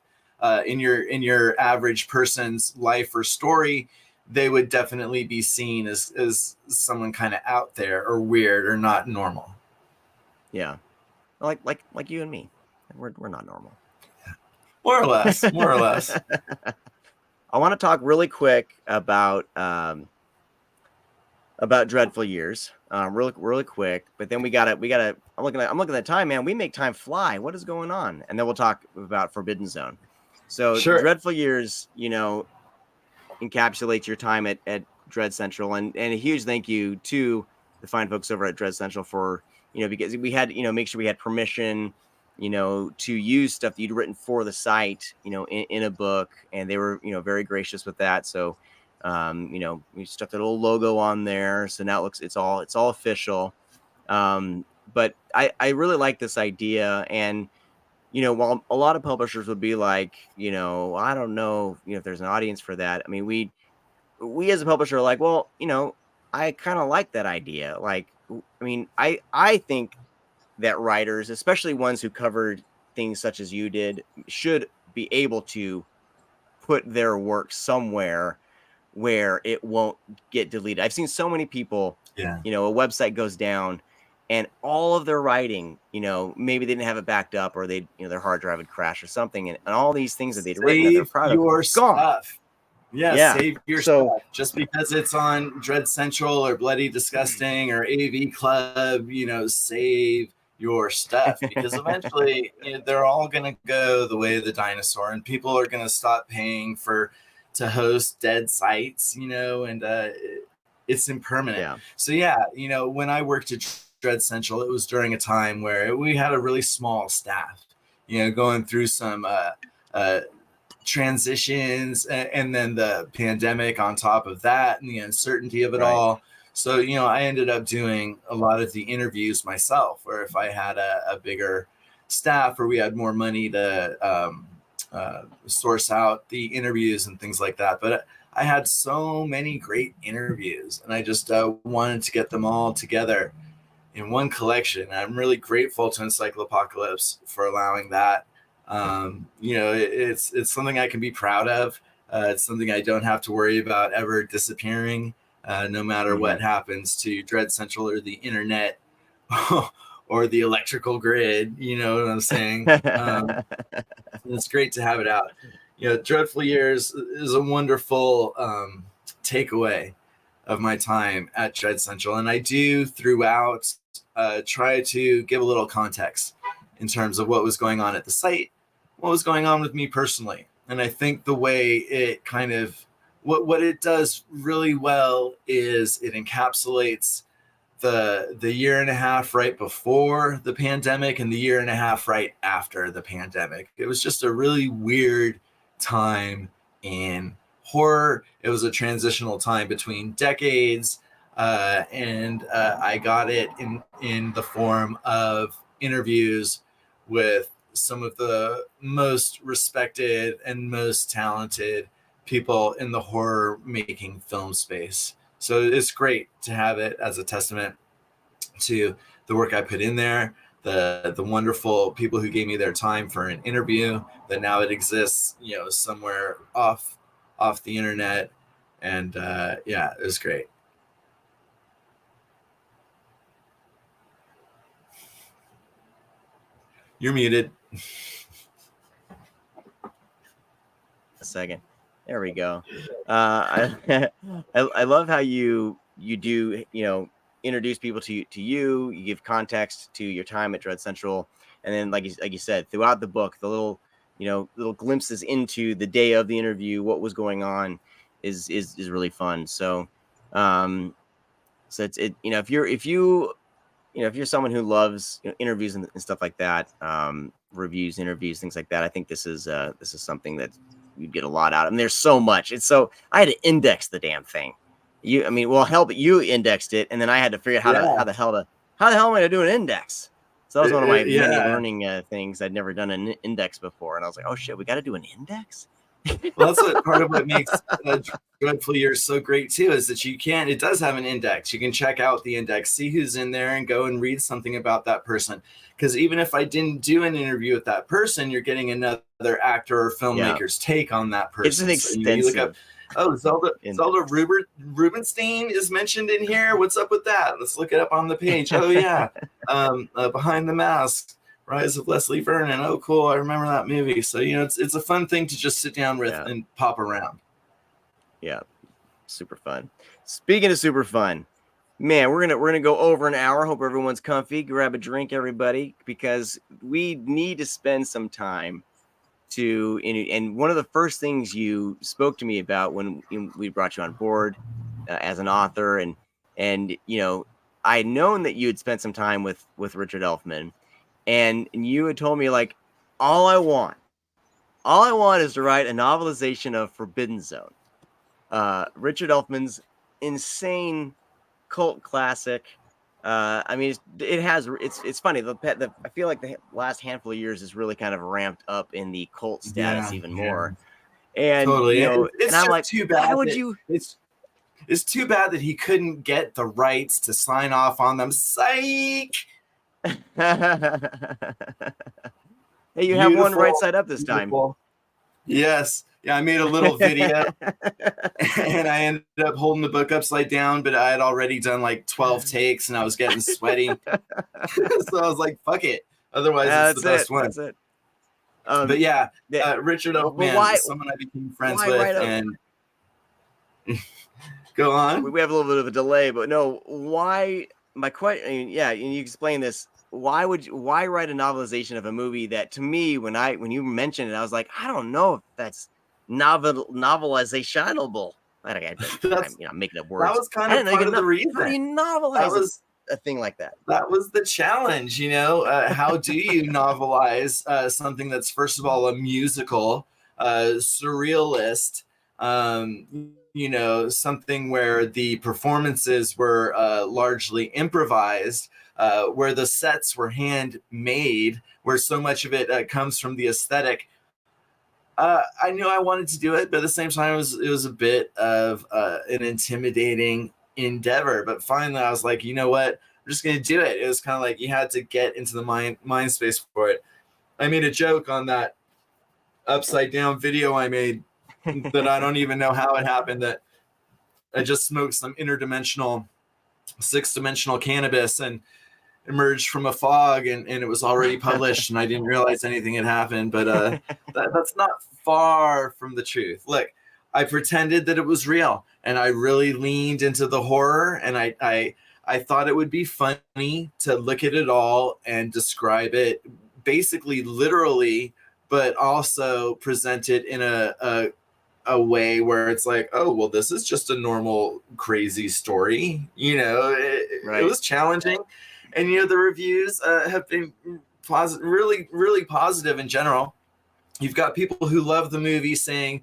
in your average person's life or story, they would definitely be seen as someone kind of out there or weird or not normal. Yeah. Like you and me. We're not normal. More or less. I want to talk really quick about Dreadful Years, really quick. But then we gotta. I'm looking at the time, man. We make time fly. What is going on? And then we'll talk about Forbidden Zone. So sure. Dreadful Years, encapsulates your time at DreadCentral, and a huge thank you to the fine folks over at DreadCentral for, because we had, make sure we had permission, to use stuff that you'd written for the site, in a book, and they were, very gracious with that. So, we stuck that little logo on there, so now it's all official. But I really like this idea, and while a lot of publishers would be like, I don't know, if there's an audience for that. I mean, we as a publisher are like, well, I kind of like that idea. Like, I mean, I think that writers, especially ones who covered things such as you did, should be able to put their work somewhere where it won't get deleted. I've seen so many people, a website goes down and all of their writing, maybe they didn't have it backed up, or they, their hard drive would crash or something. And all these things that they'd written that they're proud of, your gone. Stuff. Yeah, save your stuff. Just because it's on DreadCentral or Bloody Disgusting or AV Club, save your stuff, because eventually they're all going to go the way of the dinosaur, and people are going to stop paying to host dead sites, and it's impermanent. Yeah. So when I worked at DreadCentral, it was during a time where we had a really small staff, going through some transitions, and then the pandemic on top of that, and the uncertainty of it all. So, I ended up doing a lot of the interviews myself, or if I had a bigger staff, or we had more money to source out the interviews and things like that. But I had so many great interviews, and I just wanted to get them all together in one collection. I'm really grateful to EncycloPocalypse for allowing that. It's something I can be proud of. It's something I don't have to worry about ever disappearing, no matter what happens to DreadCentral or the internet or the electrical grid. You know what I'm saying? It's great to have it out. Dreadful Years is a wonderful takeaway of my time at DreadCentral, and I do throughout try to give a little context in terms of what was going on at the site, what was going on with me personally. And I think the way it kind of, what it does really well is it encapsulates the year and a half right before the pandemic and the year and a half right after the pandemic. It was just a really weird time in horror. It was a transitional time between decades, and I got it in the form of interviews with some of the most respected and most talented people in the horror making film space. So it's great to have it as a testament to the work I put in there, the wonderful people who gave me their time for an interview, that now it exists, somewhere off the internet. And it was great. You're muted. A second. There we go. I love how you do, introduce people to you. You give context to your time at DreadCentral, and then like you said, throughout the book, the little glimpses into the day of the interview, what was going on. is really fun. So, so it's if you're someone who loves interviews and stuff like that, reviews, interviews, things like that, I think this is something that you'd get a lot out of. And there's so much. I had to index the damn thing. But you indexed it, and then I had to figure out how the hell am I going to do an index? So that was one of my many learning things. I'd never done an index before, and I was like, oh shit, we got to do an index. Well, that's part of what makes Dreadful Years so great too, is that it does have an index. You can check out the index, see who's in there, and go and read something about that person. Because even if I didn't do an interview with that person, you're getting another actor or filmmaker's take on that person. It's an extensive. Zelda Rubinstein is mentioned in here. What's up with that? Let's look it up on the page. Oh yeah, Behind the Mask. Rise of Leslie Vernon. Oh, cool. I remember that movie. So, it's a fun thing to just sit down with and pop around. Yeah. Super fun. Speaking of super fun, man, we're gonna go over an hour. Hope everyone's comfy. Grab a drink, everybody, because we need to spend some time and one of the first things you spoke to me about when we brought you on board as an author, and I had known that you had spent some time with Richard Elfman. And you had told me, like, all I want is to write a novelization of Forbidden Zone, Richard Elfman's insane cult classic. It's funny. I feel like the last handful of years has really kind of ramped up in the cult status even more. And totally. And I'm like, too bad. How would you? It's too bad that he couldn't get the rights to sign off on them. Psych. Hey, you have one right side up this time. Yes. Yeah, I made a little video and I ended up holding the book upside down, but I had already done like 12 takes and I was getting sweaty. So I was like, fuck it. Otherwise, it's the best one. That's it. But yeah, Richard Elfman is someone I became friends with. And go on. We have a little bit of a delay, but no, why? My question, and you explain this. Why write a novelization of a movie that, to me, when you mentioned it, I was like, I don't know if that's novelizationable. I'm making up words. That was kind of part of the reason. How do you novelize a thing like that? That was the challenge, How do you novelize something that's, first of all, a musical, surrealist, something where the performances were largely improvised, where the sets were handmade, where so much of it comes from the aesthetic. I knew I wanted to do it, but at the same time, it was a bit of an intimidating endeavor. But finally, I was like, you know what? I'm just going to do it. It was kind of like you had to get into the mind space for it. I made a joke on that upside down video I made that I don't even know how it happened, that I just smoked some interdimensional, 6-dimensional cannabis and emerged from a fog, and it was already published and I didn't realize anything had happened. But that's not far from the truth. Look, I pretended that it was real and I really leaned into the horror, and I thought it would be funny to look at it all and describe it basically literally, but also present it in a way where it's like, oh, well, this is just a normal crazy story. It was challenging. And, the reviews have been really, really positive in general. You've got people who love the movie saying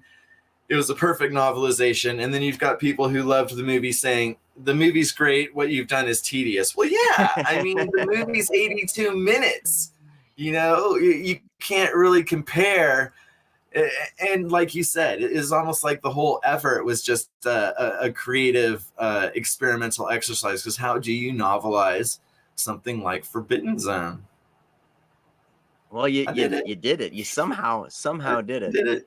it was a perfect novelization. And then you've got people who loved the movie saying the movie's great. What you've done is tedious. Well, yeah, I mean, the movie's 82 minutes. You can't really compare. And like you said, it is almost like the whole effort was just a creative experimental exercise. Because how do you novelize something like Forbidden Zone? Well, you did it. You somehow did it. Did it.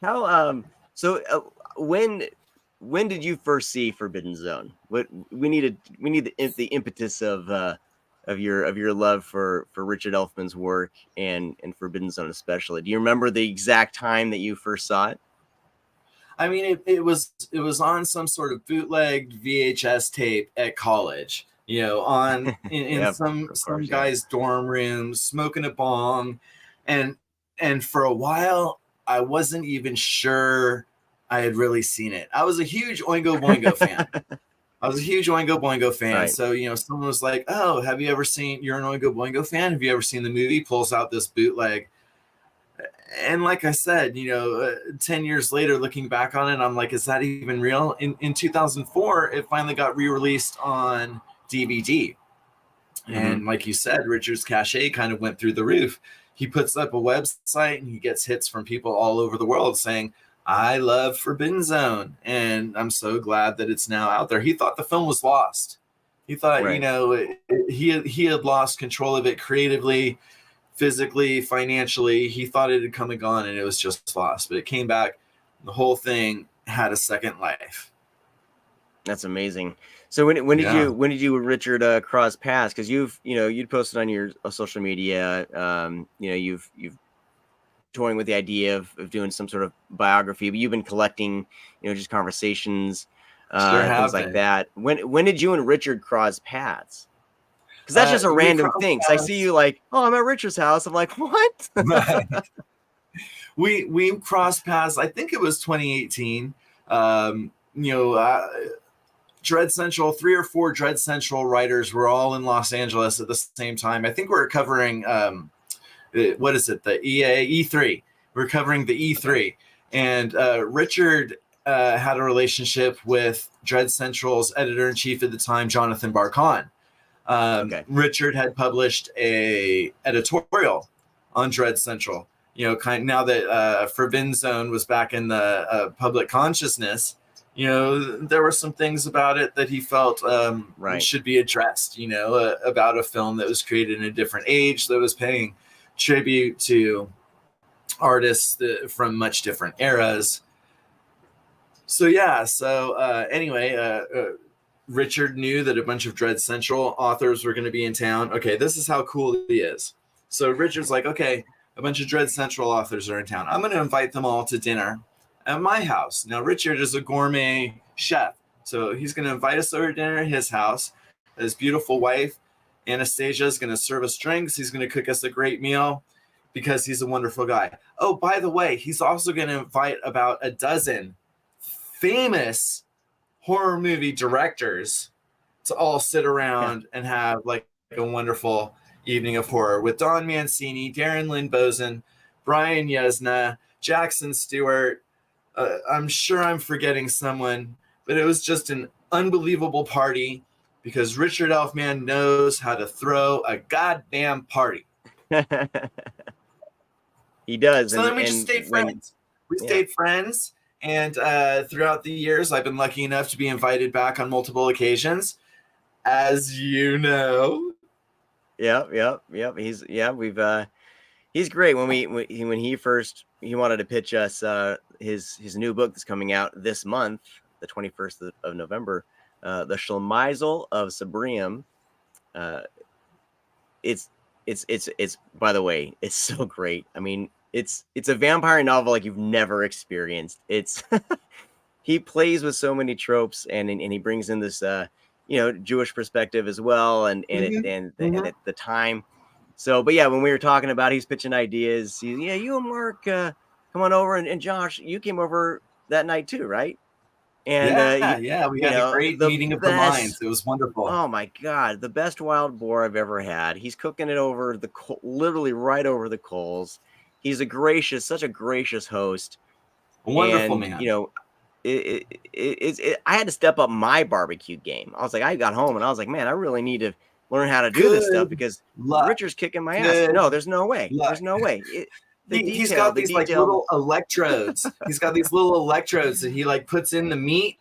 How when did you first see Forbidden Zone? What we need the impetus of your love for Richard Elfman's work and Forbidden Zone especially. Do you remember the exact time that you first saw it? I mean, it was on some sort of bootlegged VHS tape at college, in some guy's dorm room, smoking a bong. And for a while, I wasn't even sure I had really seen it. I was a huge Oingo Boingo fan. Right. So, someone was like, "Oh, have you ever seen, you're an Oingo Boingo fan? Have you ever seen the movie?" Pulls out this bootleg. And like I said, 10 years later, looking back on it, I'm like, is that even real? In 2004, it finally got re-released on DVD. And like you said, Richard's cachet kind of went through the roof. He puts up a website and he gets hits from people all over the world saying, "I love Forbidden Zone." And I'm so glad that it's now out there. He thought the film was lost. He thought, Right. he had lost control of it creatively, physically, financially. He thought it had come and gone and it was just lost. But it came back. The whole thing had a second life. That's amazing. So when did you and Richard cross paths? Because you'd posted on your social media, you've toying with the idea of doing some sort of biography, but you've been collecting, just conversations, things like that. When did you and Richard cross paths? Because that's just a random thing. Because I see you like, "Oh, I'm at Richard's house." I'm like, "What?" Right. We crossed paths. I think it was 2018. Dread Central, 3 or 4 Dread Central writers were all in Los Angeles at the same time. I think we were covering what is it? The E3. We're covering the E3, and Richard had a relationship with Dread Central's editor-in-chief at the time, Jonathan Barkan. Richard had published a editorial on Dread Central. Now that Forbidden Zone was back in the public consciousness, there were some things about it that he felt should be addressed, about a film that was created in a different age, that was paying tribute to artists from much different eras. So, anyway, Richard knew that a bunch of Dread Central authors were going to be in town. Okay, this is how cool he is. So Richard's like, okay, a bunch of Dread Central authors are in town. I'm going to invite them all to dinner at my house. Now, Richard is a gourmet chef, so he's going to invite us over to dinner at his house. His beautiful wife, Anastasia, is going to serve us drinks. He's going to cook us a great meal because he's a wonderful guy. Oh, by the way, he's also going to invite about a dozen famous horror movie directors to all sit around and have like a wonderful evening of horror with Don Mancini, Darren Lynn Bozen, Brian Yesna, Jackson Stewart. I'm sure I'm forgetting someone, but it was just an unbelievable party because Richard Elfman knows how to throw a goddamn party. He does. So then we just stayed friends. We stayed friends. And throughout the years, I've been lucky enough to be invited back on multiple occasions, as you know. Yep. He's great. When he wanted to pitch us his new book that's coming out this month, the 21st of November, The Schlemazel of Sabrium. It's by the way, it's so great. I mean, it's a vampire novel like you've never experienced. It's he plays with so many tropes and he brings in this Jewish perspective as well and at the time. So, but yeah, when we were talking about he's pitching ideas, you and Mark come on over, and Josh, you came over that night too, right? And we had a great meeting of the minds. It was wonderful. Oh my God, the best wild boar I've ever had. He's cooking it over literally right over the coals. He's such a gracious host. A wonderful man. I had to step up my barbecue game. I was like, I got home and I was like, man, I really need to learn how to do this stuff because Richard's kicking my ass. No, there's no way. There's no way. He's got these like little electrodes. He's got these little electrodes that he like puts in the meat,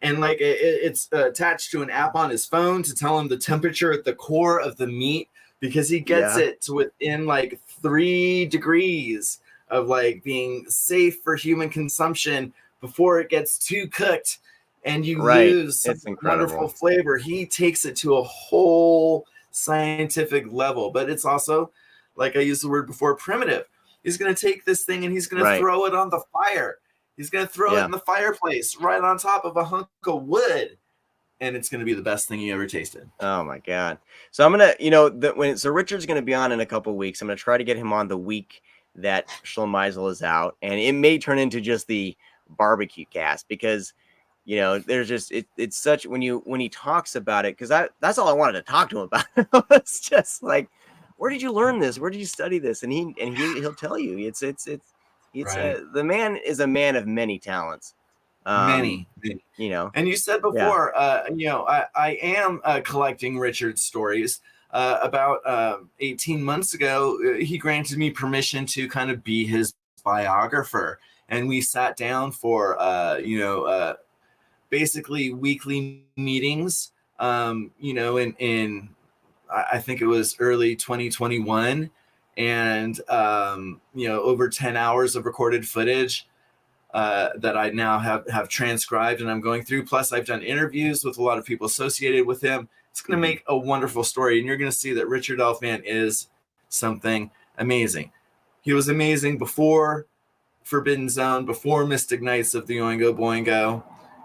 and like it's attached to an app on his phone to tell him the temperature at the core of the meat, because he gets it to within like 3 degrees of like being safe for human consumption before it gets too cooked and you lose some wonderful flavor. He takes it to a whole scientific level, but it's also, like I used the word before, primitive. He's going to take this thing and he's going to throw it on the fire. He's going to throw it in the fireplace right on top of a hunk of wood. And it's going to be the best thing you ever tasted. Oh my God. So I'm going to, so Richard's going to be on in a couple of weeks. I'm going to try to get him on the week that Schlemazel is out. And it may turn into just the barbecue cast, because there's just it's such, when he talks about it, because that's all I wanted to talk to him about. It's just like, where did you learn this? Where did you study this? And he'll tell you. It's Right. the man is a man of many talents. Many. And you said Yeah. before, I am collecting Richard's stories. About 18 months ago, he granted me permission to kind of be his biographer. And we sat down for, basically weekly meetings, in I think it was early 2021. And, over 10 hours of recorded footage that I now have transcribed and I'm going through. Plus, I've done interviews with a lot of people associated with him. It's going to make a wonderful story, and you're going to see that Richard Elfman is something amazing. He was amazing before Forbidden Zone, before Mystic Knights of the Oingo Boingo.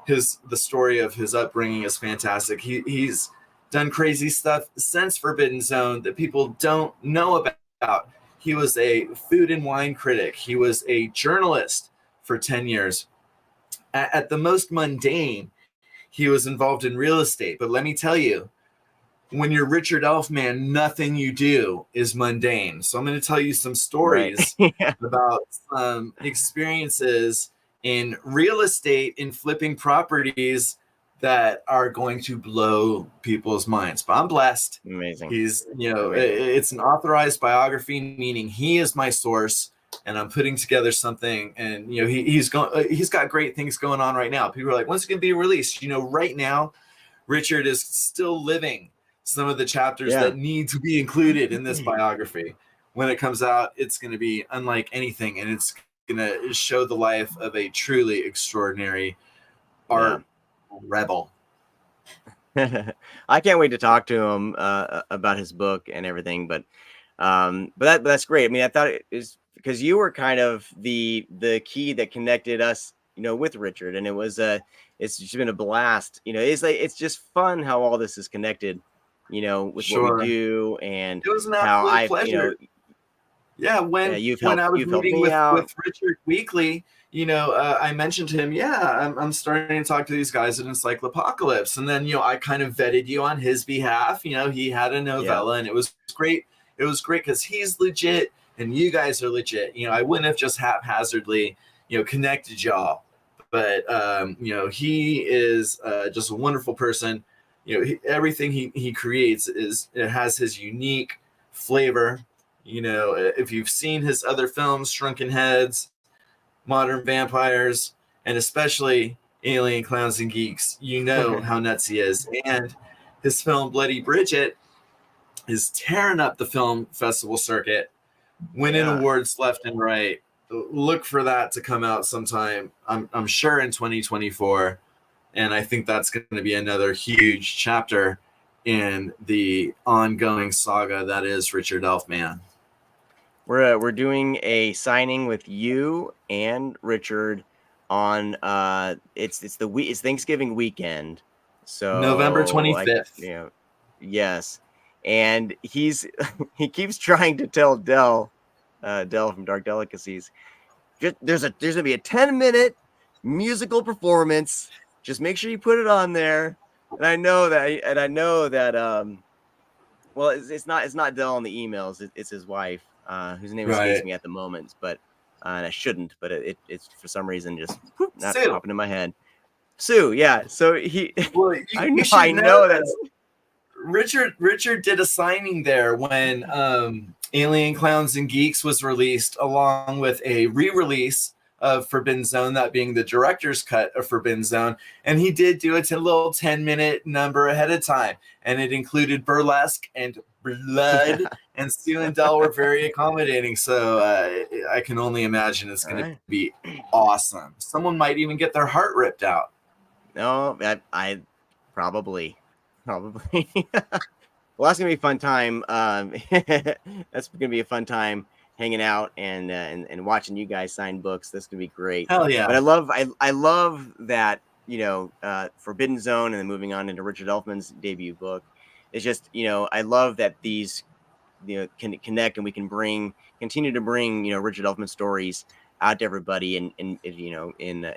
The story of his upbringing is fantastic. He's done crazy stuff since Forbidden Zone that people don't know about. He was a food and wine critic. He was a journalist for 10 years. At the most mundane, he was involved in real estate. But let me tell you, when you're Richard Elfman, nothing you do is mundane. So I'm going to tell you some stories about some experiences in real estate, in flipping properties that are going to blow people's minds. But I'm blessed. Amazing. He's, it's an authorized biography, meaning he is my source. And I'm putting together something, and he's got great things going on right now. People are like, when's it going to be released? Right now, Richard is still living some of the chapters that need to be included in this biography. When it comes out, it's going to be unlike anything, and it's going to show the life of a truly extraordinary art rebel. I can't wait to talk to him about his book and everything, but that's great. I mean, I thought it is because you were kind of the key that connected us, with Richard, and it's just been a blast. It's just fun how all this is connected, with what we do, and it was an how absolute pleasure. When I was meeting with Richard weekly, I mentioned to him, I'm starting to talk to these guys at EncycloPocalypse, and then I kind of vetted you on his behalf. He had a novella, and it was great. It was great because he's legit and you guys are legit. I wouldn't have just haphazardly, connected y'all. But, he is just a wonderful person. Everything he creates it has his unique flavor. If you've seen his other films, Shrunken Heads, Modern Vampires, and especially Alien Clowns and Geeks, how nuts he is. And his film Bloody Bridget is tearing up the film festival circuit, winning awards left and right. Look for that to come out sometime. I'm sure in 2024, and I think that's going to be another huge chapter in the ongoing saga that is Richard Elfman. We're doing a signing with you and Richard on it's Thanksgiving weekend, so November 25th. Yes. And he keeps trying to tell Del from Dark Delicacies, there's gonna be a 10-minute musical performance. Just make sure you put it on there. And I know that well, it's not Del on the emails. It's his wife, whose name escapes me at the moment, but and I shouldn't, but it's for some reason just not popping in my head. Sue, yeah. So I know that's. Richard did a signing there when Alien Clowns and Geeks was released, along with a re-release of Forbidden Zone, that being the director's cut of Forbidden Zone. And he did do a little 10-minute number ahead of time, and it included burlesque and blood. And Sue and Del were very accommodating, so I can only imagine it's going to be awesome. Someone might even get their heart ripped out. No, I probably. Well, that's gonna be a fun time. That's gonna be a fun time hanging out and watching you guys sign books. That's gonna be great. Hell yeah! But I love that Forbidden Zone, and then moving on into Richard Elfman's debut book. It's just I love that these can connect, and we can continue to bring Richard Elfman stories out to everybody in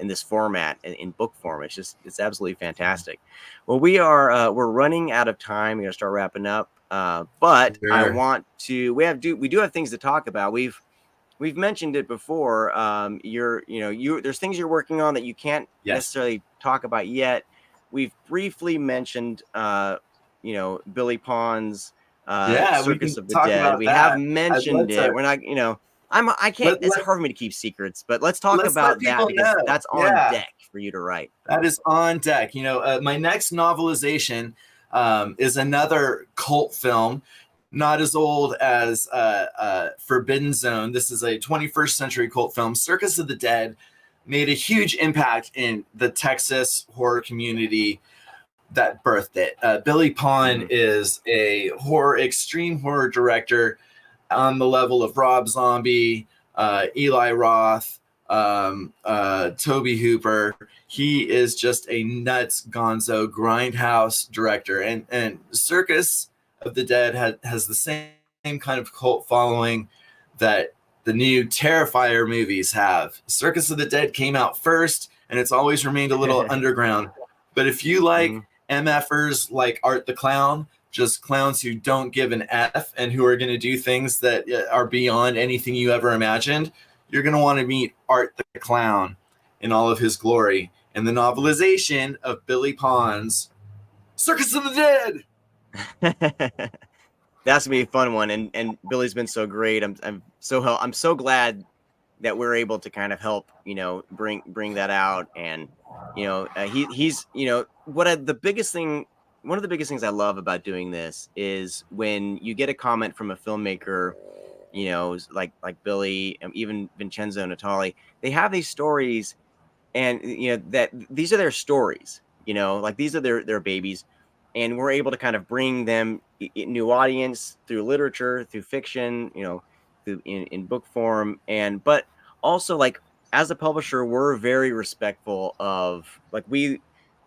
this format, in book form. It's absolutely fantastic. Well, we're running out of time. We're gonna start wrapping up. But I Sure. want to. We do have things to talk about. We've mentioned it before. There's things you're working on that you can't necessarily talk about yet. We've briefly mentioned Billy Pond's We can Circus of the talk Dead. about We have that. mentioned it. We're not, I can't. It's hard for me to keep secrets, but let's talk let's let about that people because know. that's on Yeah, deck for you to write. that is on deck. My next novelization is another cult film, not as old as Forbidden Zone. This is a 21st century cult film. Circus of the Dead made a huge impact in the Texas horror community that birthed it. Billy Pond is a extreme horror director on the level of Rob Zombie, Eli Roth, Toby Hooper. He is just a nuts gonzo grindhouse director, and Circus of the Dead has the same kind of cult following that the new Terrifier movies have. Circus of the Dead came out first, and it's always remained a little underground. But if you like MFers like Art the Clown, just clowns who don't give an F and who are going to do things that are beyond anything you ever imagined, you're going to want to meet Art the Clown in all of his glory in the novelization of Billy Pond's Circus of the Dead. That's gonna be a fun one, and Billy's been so great. I'm so glad that we're able to kind of help bring that out, and he's one of the biggest things I love about doing this is when you get a comment from a filmmaker, like Billy, even Vincenzo Natali. They have these stories, and that these are their stories, like these are their babies, and we're able to kind of bring them new audience through literature, through fiction, through in book form, but also, like, as a publisher, we're very respectful of, like,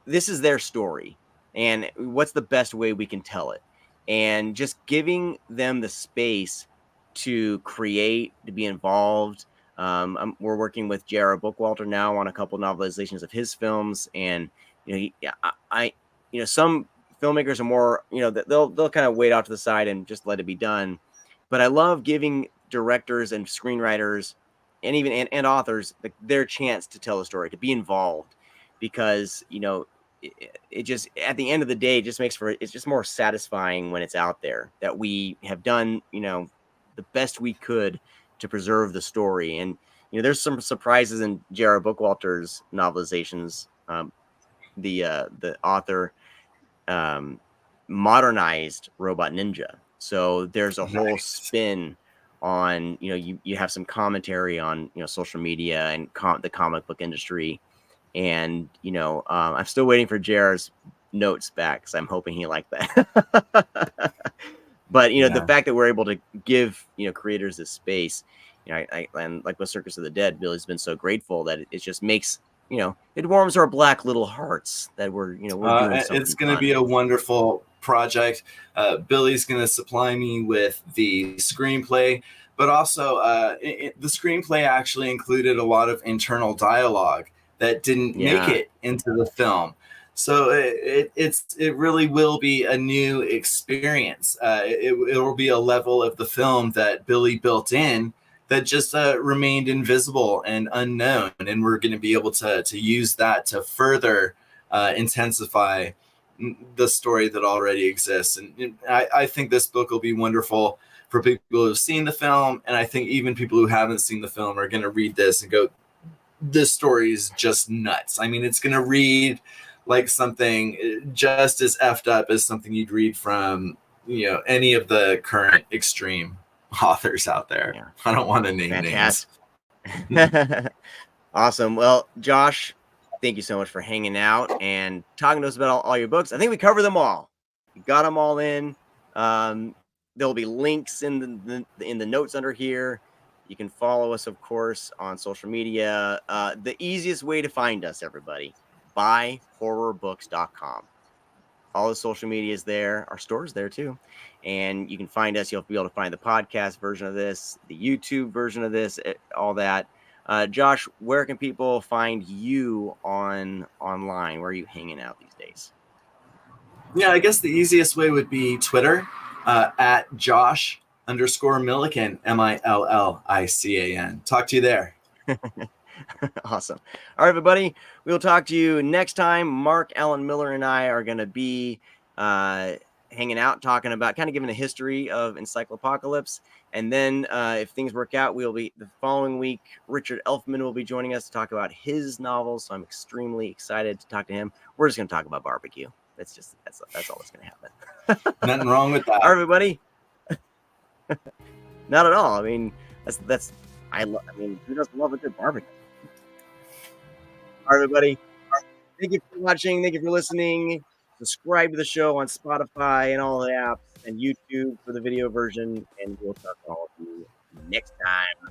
this is their story, and what's the best way we can tell it, and just giving them the space to create, to be involved. We're working with J.R. Bookwalter now on a couple novelizations of his films, and some filmmakers are more, they'll kind of wait out to the side and just let it be done. But I love giving directors and screenwriters and even and authors their chance to tell a story, to be involved, because it just, at the end of the day, it's just more satisfying when it's out there that we have done the best we could to preserve the story. And there's some surprises in J.R. Bookwalter's novelizations. The author modernized Robot Ninja, so there's a whole spin on you have some commentary on social media and the comic book industry, and I'm still waiting for JR's notes back because I'm hoping he liked that. But the fact that we're able to give creators this space, and like with Circus of the Dead, Billy's been so grateful that it just makes it warms our black little hearts that we're doing something. It's going to be a wonderful project. Billy's going to supply me with the screenplay, but also the screenplay actually included a lot of internal dialogue that didn't make it into the film. So it really will be a new experience. It will be a level of the film that Billy built in that just remained invisible and unknown, and we're going to be able to use that to further intensify the story that already exists. And I think this book will be wonderful for people who've seen the film, and I think even people who haven't seen the film are going to read this and go, this story is just nuts. I mean, it's going to read like something just as effed up as something you'd read from any of the current extreme authors out there. I don't want to name names. Awesome. Well, Josh, thank you so much for hanging out and talking to us about all your books. I think we covered them all. We got them all in. There'll be links in the notes under here. You can follow us, of course, on social media. The easiest way to find us, everybody, buyhorrorbooks.com. All the social media is there. Our store is there too. And you can find us. You'll be able to find the podcast version of this, the YouTube version of this, all that. Josh, where can people find you online? Where are you hanging out these days? Yeah, I guess the easiest way would be Twitter at Josh_Millican, Millican. Talk to you there. Awesome. All right, everybody. We'll talk to you next time. Mark Allen Miller and I are going to be hanging out, talking about kind of giving a history of Encyclopocalypse. And then if things work out, we'll be the following week. Richard Elfman will be joining us to talk about his novels. So I'm extremely excited to talk to him. We're just going to talk about barbecue. That's all that's going to happen. Nothing wrong with that. All right, everybody. Not at all. I mean, I mean, who doesn't love a good barbecue? All right, everybody. Thank you for watching. Thank you for listening. Subscribe to the show on Spotify and all the apps and YouTube for the video version. And we'll talk to all of you next time.